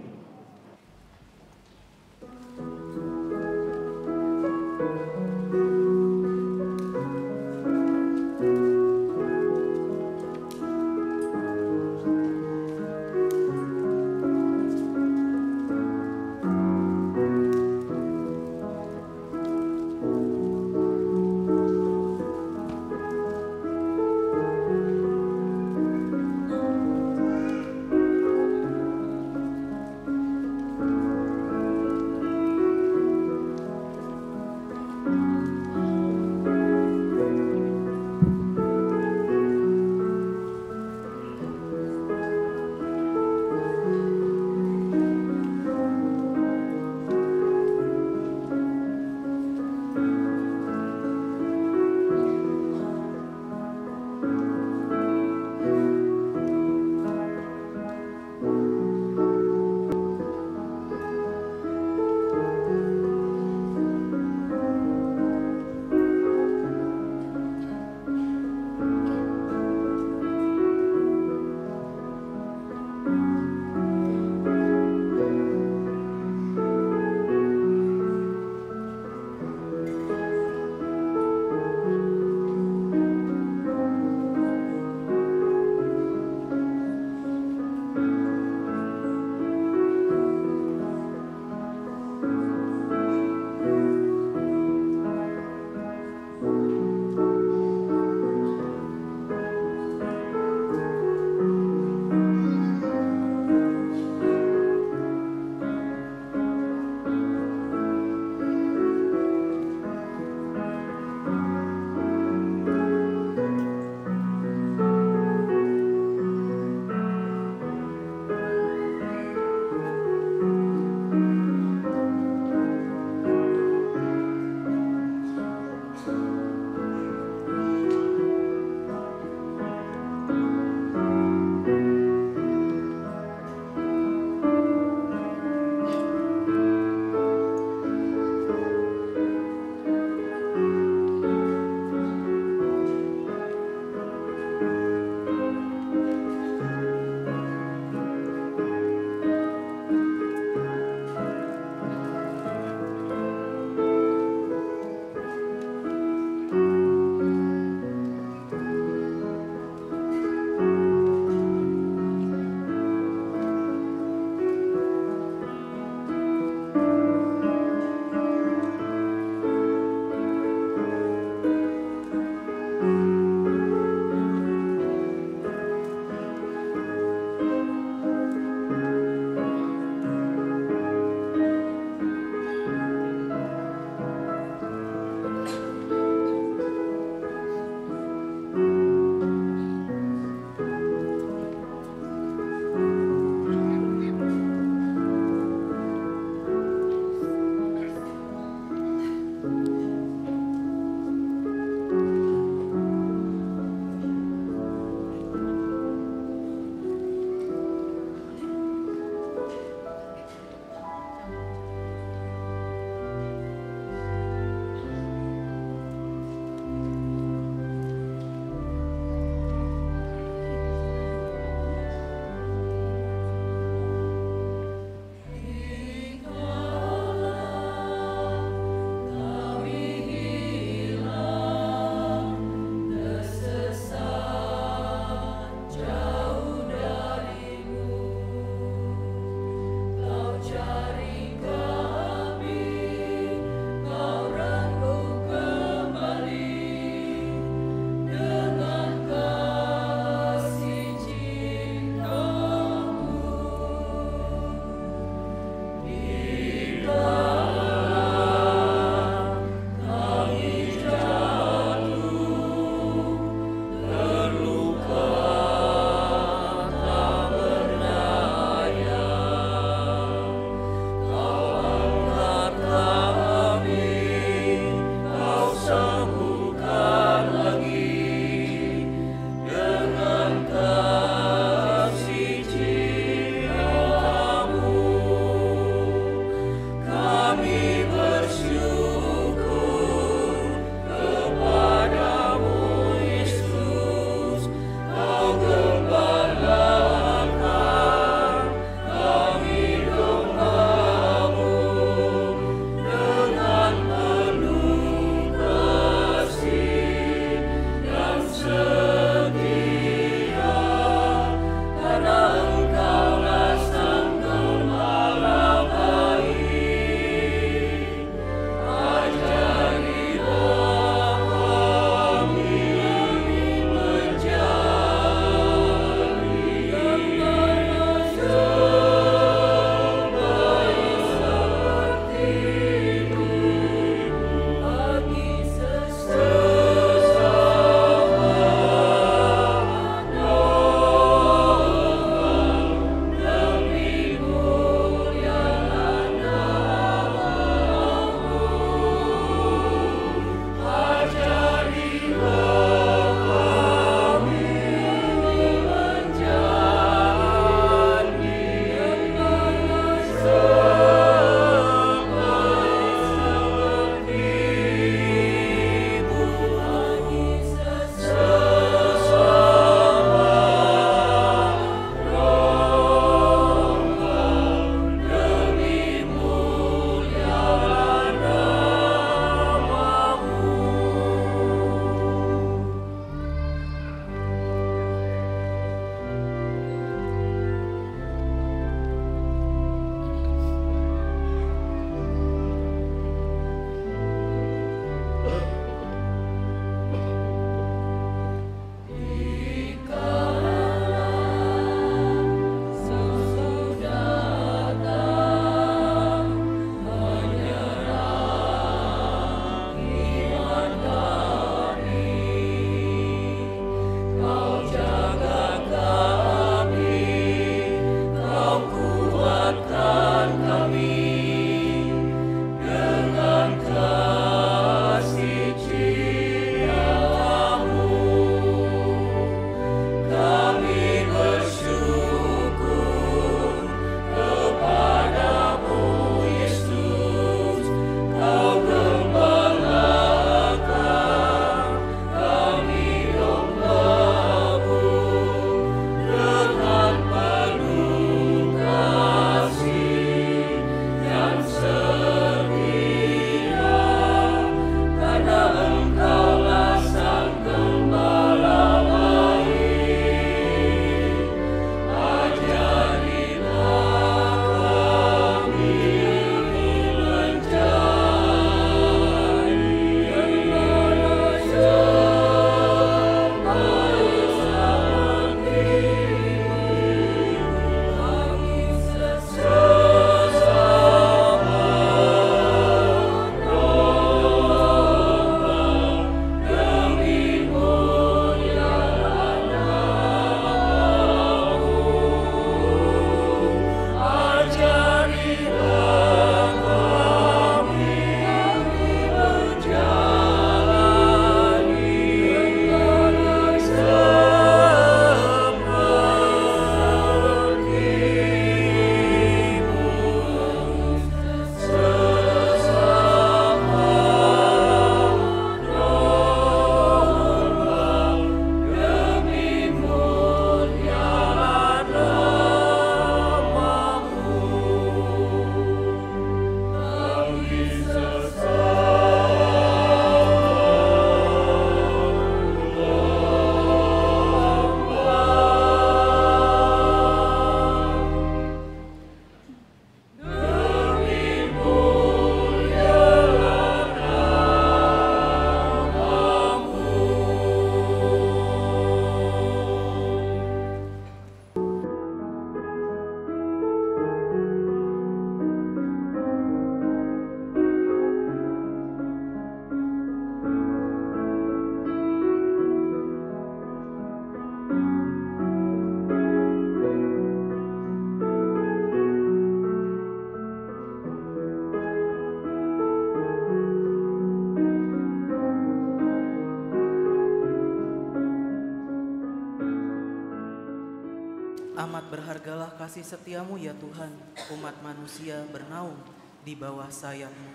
Amat berhargalah kasih setiamu ya Tuhan, umat manusia bernaung di bawah sayap-Mu.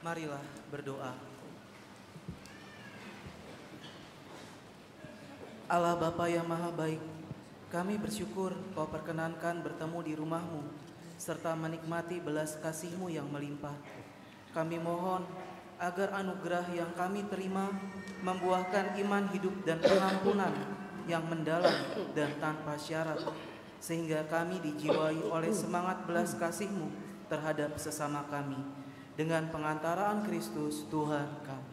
Marilah berdoa. Allah Bapa yang Maha Baik, kami bersyukur Kau perkenankan bertemu di rumah-Mu, serta menikmati belas kasih-Mu yang melimpah. Kami mohon agar anugerah yang kami terima membuahkan iman hidup dan pengampunan yang mendalam dan tanpa syarat, sehingga kami dijiwai oleh semangat belas kasih-Mu terhadap sesama kami, dengan pengantaraan Kristus Tuhan kami.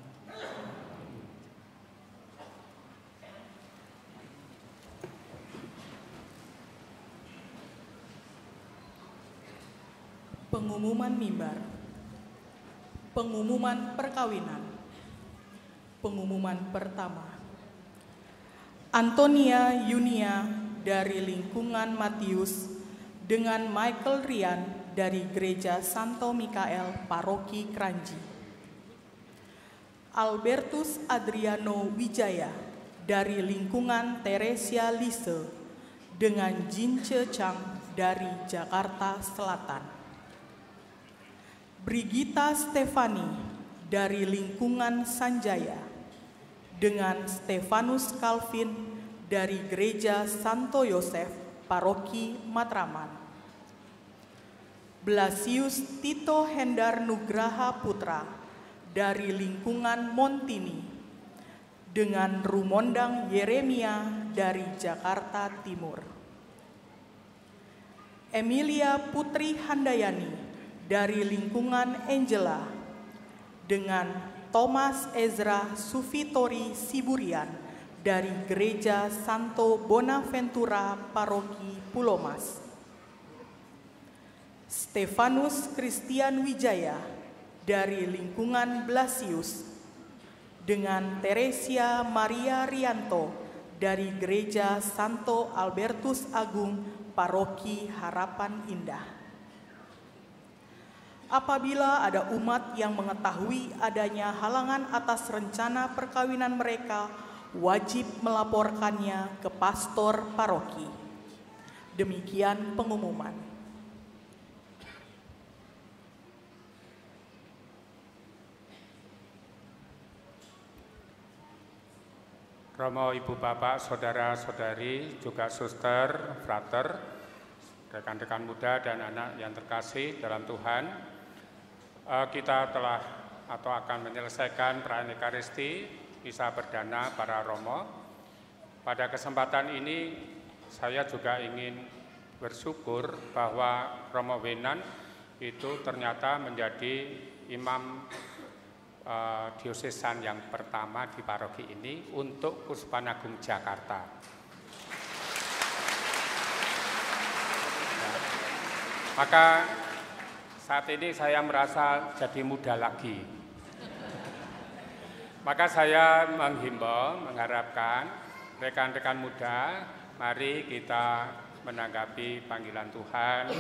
Pengumuman mimbar. Pengumuman perkawinan. Pengumuman pertama. Antonia Yunia dari lingkungan Matius dengan Michael Rian dari Gereja Santo Mikael Paroki Kranji. Albertus Adriano Wijaya dari lingkungan Teresia Lise dengan Jince Chang dari Jakarta Selatan. Brigita Stefani dari lingkungan Sanjaya dengan Stefanus Calvin dari Gereja Santo Yosef Paroki Matraman. Blasius Tito Hendar Nugraha Putra dari lingkungan Montini dengan Rumondang Yeremia dari Jakarta Timur. Emilia Putri Handayani dari lingkungan Angela dengan Thomas Ezra Sufitori Siburian dari Gereja Santo Bonaventura Paroki Pulomas. Stefanus Christian Wijaya dari lingkungan Blasius dengan Teresia Maria Rianto dari Gereja Santo Albertus Agung Paroki Harapan Indah. Apabila ada umat yang mengetahui adanya halangan atas rencana perkawinan mereka, wajib melaporkannya ke pastor paroki. Demikian pengumuman. Romo, Ibu, Bapak, Saudara-saudari, juga suster, frater, rekan-rekan muda dan anak yang terkasih dalam Tuhan, kita telah atau akan menyelesaikan perayaan Ekaristi Misa Perdana para Romo. Pada kesempatan ini saya juga ingin bersyukur bahwa Romo Wenan itu ternyata menjadi imam diosesan yang pertama di paroki ini untuk Keuskupan Agung Jakarta. Maka saat ini saya merasa jadi muda lagi. Maka saya menghimbau, mengharapkan rekan-rekan muda, mari kita menanggapi panggilan Tuhan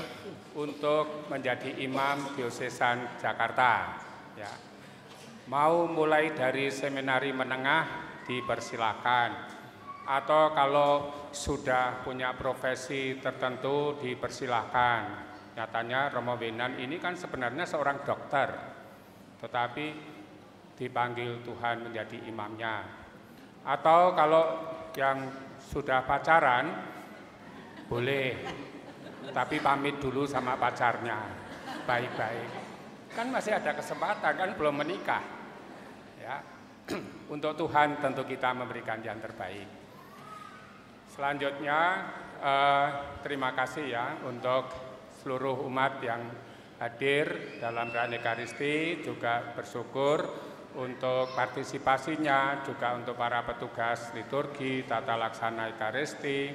untuk menjadi imam diosesan Jakarta. Ya. Mau mulai dari seminari menengah dipersilakan, atau kalau sudah punya profesi tertentu dipersilakan. Nyatanya Romo Wenan ini kan sebenarnya seorang dokter, tetapi dipanggil Tuhan menjadi imamnya. Atau kalau yang sudah pacaran, boleh, tapi pamit dulu sama pacarnya, baik-baik. Kan masih ada kesempatan, kan belum menikah. Ya, untuk Tuhan tentu kita memberikan yang terbaik. Selanjutnya, terima kasih ya untuk seluruh umat yang hadir dalam perayaan Ekaristi, juga bersyukur untuk partisipasinya, juga untuk para petugas liturgi, tata laksana Ekaristi,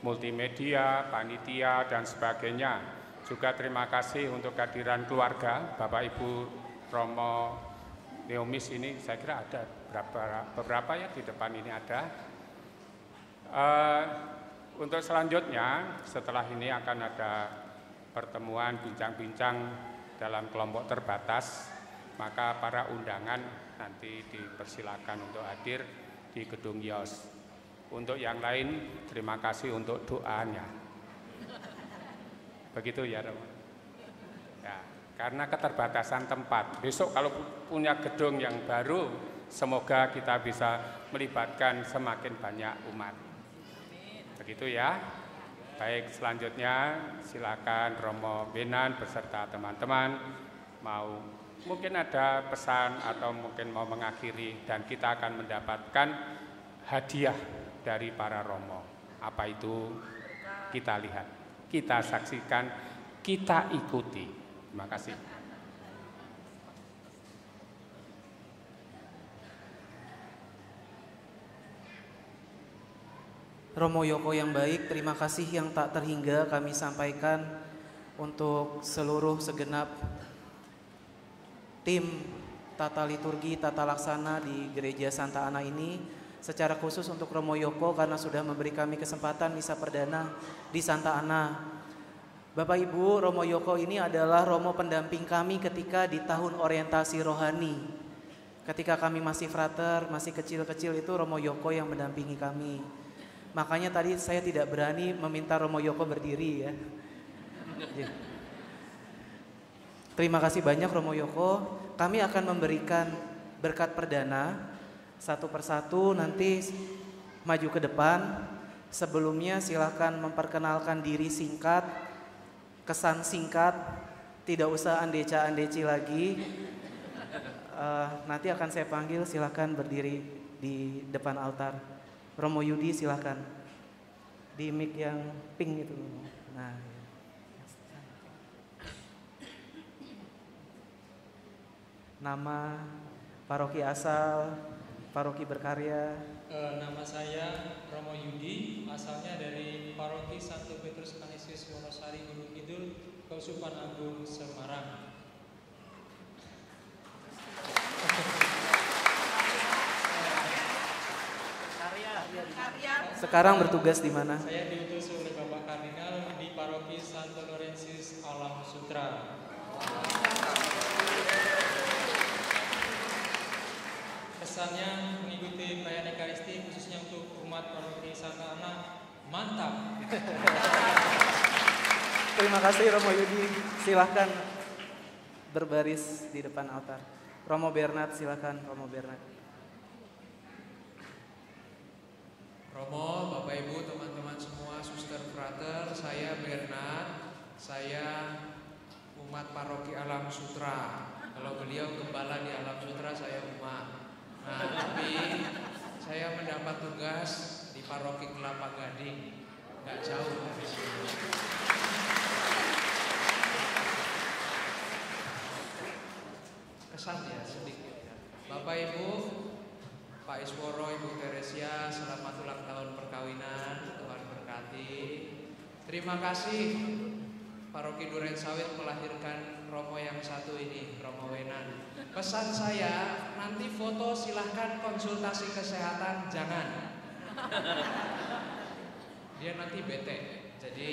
multimedia, panitia, dan sebagainya. Juga terima kasih untuk kehadiran keluarga, Bapak Ibu Romo Neomis ini, saya kira ada beberapa ya di depan ini ada. Untuk selanjutnya, setelah ini akan ada pertemuan bincang-bincang dalam kelompok terbatas, maka para undangan nanti dipersilakan untuk hadir di Gedung Yos. Untuk yang lain, terima kasih untuk doanya. Begitu ya Romo. Ya, karena keterbatasan tempat. Besok kalau punya gedung yang baru, semoga kita bisa melibatkan semakin banyak umat. Begitu ya. Baik, selanjutnya silakan Romo Benan beserta teman-teman mau mungkin ada pesan atau mungkin mau mengakhiri dan kita akan mendapatkan hadiah dari para Romo. Apa itu? Kita lihat, kita saksikan, kita ikuti. Terima kasih. Romo Yoko yang baik, terima kasih yang tak terhingga kami sampaikan untuk seluruh segenap tim tata liturgi, tata laksana di Gereja Santa Ana ini. Secara khusus untuk Romo Yoko karena sudah memberi kami kesempatan misa perdana di Santa Ana. Bapak Ibu, Romo Yoko ini adalah Romo pendamping kami ketika di tahun orientasi rohani. Ketika kami masih frater, masih kecil-kecil itu Romo Yoko yang mendampingi kami. Makanya tadi saya tidak berani meminta Romo Yoko berdiri ya. Terima kasih banyak Romo Yoko. Kami akan memberikan berkat perdana satu persatu nanti maju ke depan. Sebelumnya silakan memperkenalkan diri singkat, kesan singkat, tidak usah andeca-andeci lagi. Nanti akan saya panggil, silakan berdiri di depan altar. Romo Yudi silakan di mic yang pink itu. Nah, nama, paroki asal, paroki berkarya. Nama saya Romo Yudi, asalnya dari paroki Santo Petrus Canisius Wonosari Gunung Kidul, Keuskupan Agung Semarang. Sekarang bertugas di mana? Saya diutus oleh Bapak Kardinal di paroki Santo Laurentius Alam Sutra. Kesannya mengikuti perayaan Ekaristi khususnya untuk umat paroki Santa Ana, mantap. Terima kasih Romo Yudi. Silahkan berbaris di depan altar. Romo Bernard silakan Romo Bernard. Romo, Bapak Ibu, teman-teman semua, suster frater, saya Bernard, saya umat paroki Alam Sutra. Kalau beliau gembala di Alam Sutra, saya umat. Nah, tapi saya mendapat tugas di paroki Kelapa Gading, nggak jauh dari sini. Kesan ya sedikit ya. Bapak Ibu, Pak Isworo, Ibu Teresia, selamat ulang tahun perkawinan, Tuhan berkati. Terima kasih Paroki Duren Sawit melahirkan Romo yang satu ini, Romo Wenan. Pesan saya, nanti foto silahkan konsultasi kesehatan, jangan. Dia nanti bete, jadi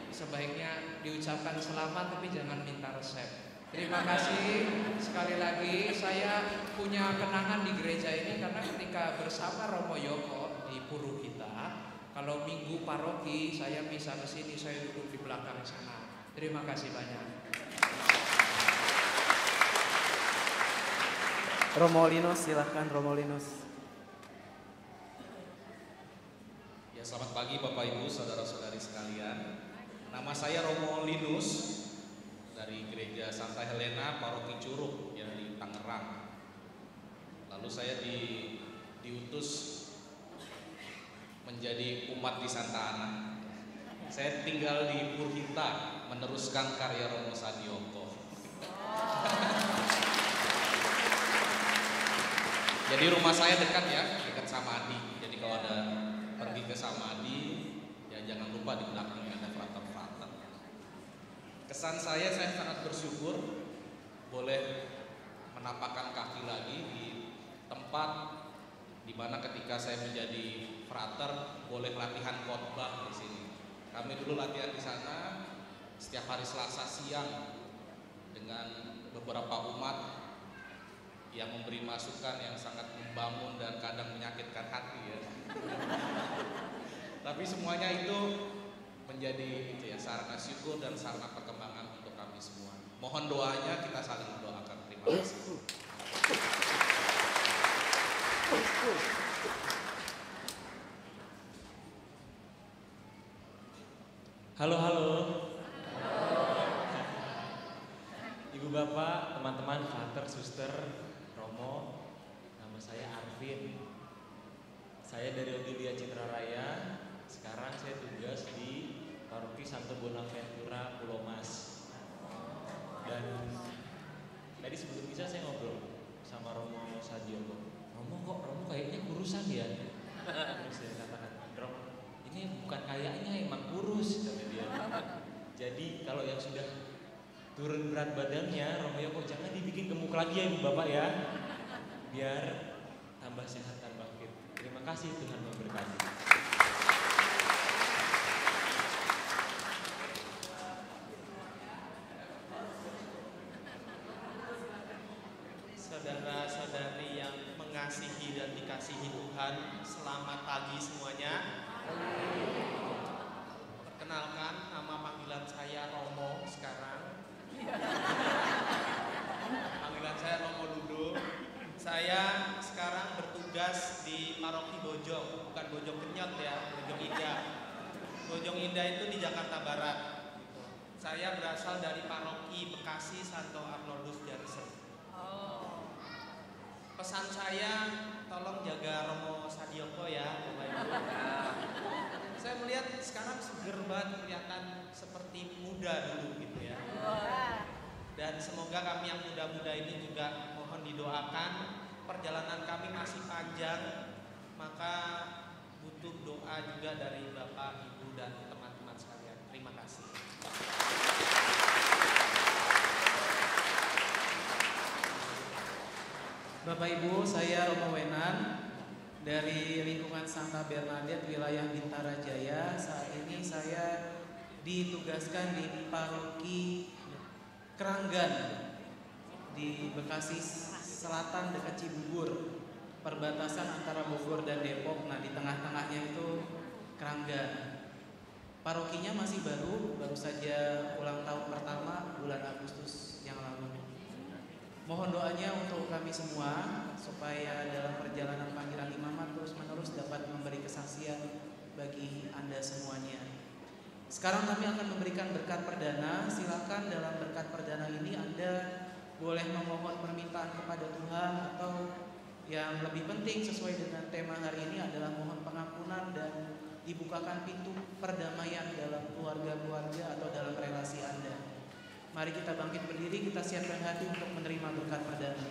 sebaiknya diucapkan selamat tapi jangan minta resep. Terima kasih sekali lagi. Saya punya kenangan di gereja ini karena ketika bersama Romo Yoko di Puruhita, kalau minggu paroki saya bisa ke sini, saya duduk di belakang sana. Terima kasih banyak. Romo Linus silahkan Romo Linus. Ya, selamat pagi Bapak Ibu, saudara-saudari sekalian. Nama saya Romo Linus dari Gereja Santa Helena, Paroki Curug yang di Tangerang. Lalu saya diutus menjadi umat di Santa Ana. Saya tinggal di Purhita meneruskan karya Romo Sadioko. Jadi rumah saya dekat ya, dekat Samadhi. Jadi kalau ada pergi ke Samadhi, ya jangan lupa di belakangnya ada frater-frater. Kesan saya sangat bersyukur boleh menampakkan kaki lagi di tempat di mana ketika saya menjadi frater boleh latihan khotbah di sini. Kami dulu latihan di sana setiap hari Selasa siang dengan beberapa umat yang memberi masukan yang sangat membangun dan kadang menyakitkan hati ya. Tapi semuanya itu menjadi itu ya, sarana syukur dan sarana perkembangan untuk kami semua. Mohon doanya, kita saling mendoakan. Terima kasih. Halo. Ibu bapak, teman-teman, Frater, Suster, Romo, nama saya Arvin. Saya dari Odilia Citra Raya. Sekarang saya tugas di Paroki Santo Bonaventura Pulau Mas. Dan tadi sebelum bisa saya ngobrol sama Romo Sadiono. Romo kayaknya kurusan ya. Terus saya katakan, Romo, ini bukan kayaknya, emang kurus, kata dia. Jadi kalau yang sudah turun berat badannya, Romo Yoko jangan dibikin gemuk lagi ya ibu bapak ya, biar tambah sehat, tambah fit. Terima kasih, Tuhan memberkati. Saudara-saudari yang mengasihi dan dikasihi Tuhan, selamat pagi semuanya. Perkenalkan, nama panggilan saya Romo sekarang. Panggilan saya Romo Dudo. Saya sekarang bertugas di Paroki Bojong, bukan Bojong Kenyot ya, Bojong Indah. Bojong Indah itu di Jakarta Barat. Saya berasal dari Paroki Bekasi Santo Arnoldus Jansen. Pesan saya, tolong jaga Romo Sadioko ya, Bapak Ibu. Saya melihat sekarang seger banget, kelihatan seperti muda dulu gitu ya. Dan semoga kami yang muda-muda ini juga mohon didoakan. Perjalanan kami masih panjang, maka butuh doa juga dari Bapak, Ibu, dan teman-teman sekalian. Terima kasih. Bapak Ibu, saya Romo Wenan dari lingkungan Santa Bernadette wilayah Bintara Jaya. Saat ini saya ditugaskan di Paroki Keranggan di Bekasi Selatan dekat Cibubur, perbatasan antara Bogor dan Depok. Nah, di tengah-tengahnya itu Keranggan. Parokinya masih baru saja ulang tahun pertama bulan Agustus yang lalu. Mohon doanya untuk kami semua supaya dalam perjalanan panggilan imamat terus-menerus dapat memberi kesaksian bagi Anda semuanya. Sekarang kami akan memberikan berkat perdana. Silakan dalam berkat perdana ini Anda boleh memohon permintaan kepada Tuhan, atau yang lebih penting sesuai dengan tema hari ini adalah mohon pengampunan dan dibukakan pintu perdamaian dalam keluarga-keluarga atau dalam relasi Anda. Mari kita bangkit berdiri, kita siapkan hati untuk menerima berkat perdana.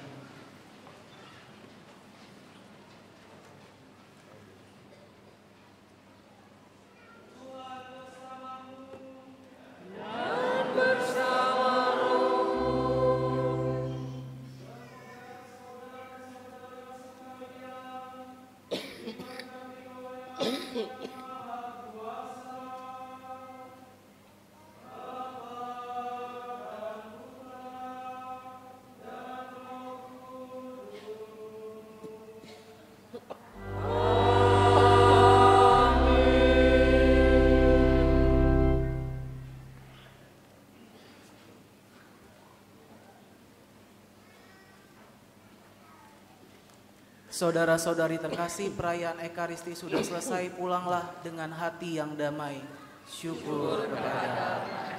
Saudara-saudari terkasih, perayaan Ekaristi sudah selesai. Pulanglah dengan hati yang damai. Syukur kepada Allah.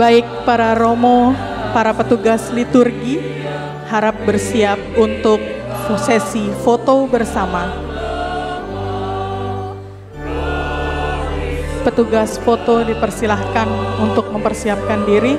Baik para romo, para petugas liturgi, harap bersiap untuk sesi foto bersama. Petugas foto dipersilahkan untuk mempersiapkan diri.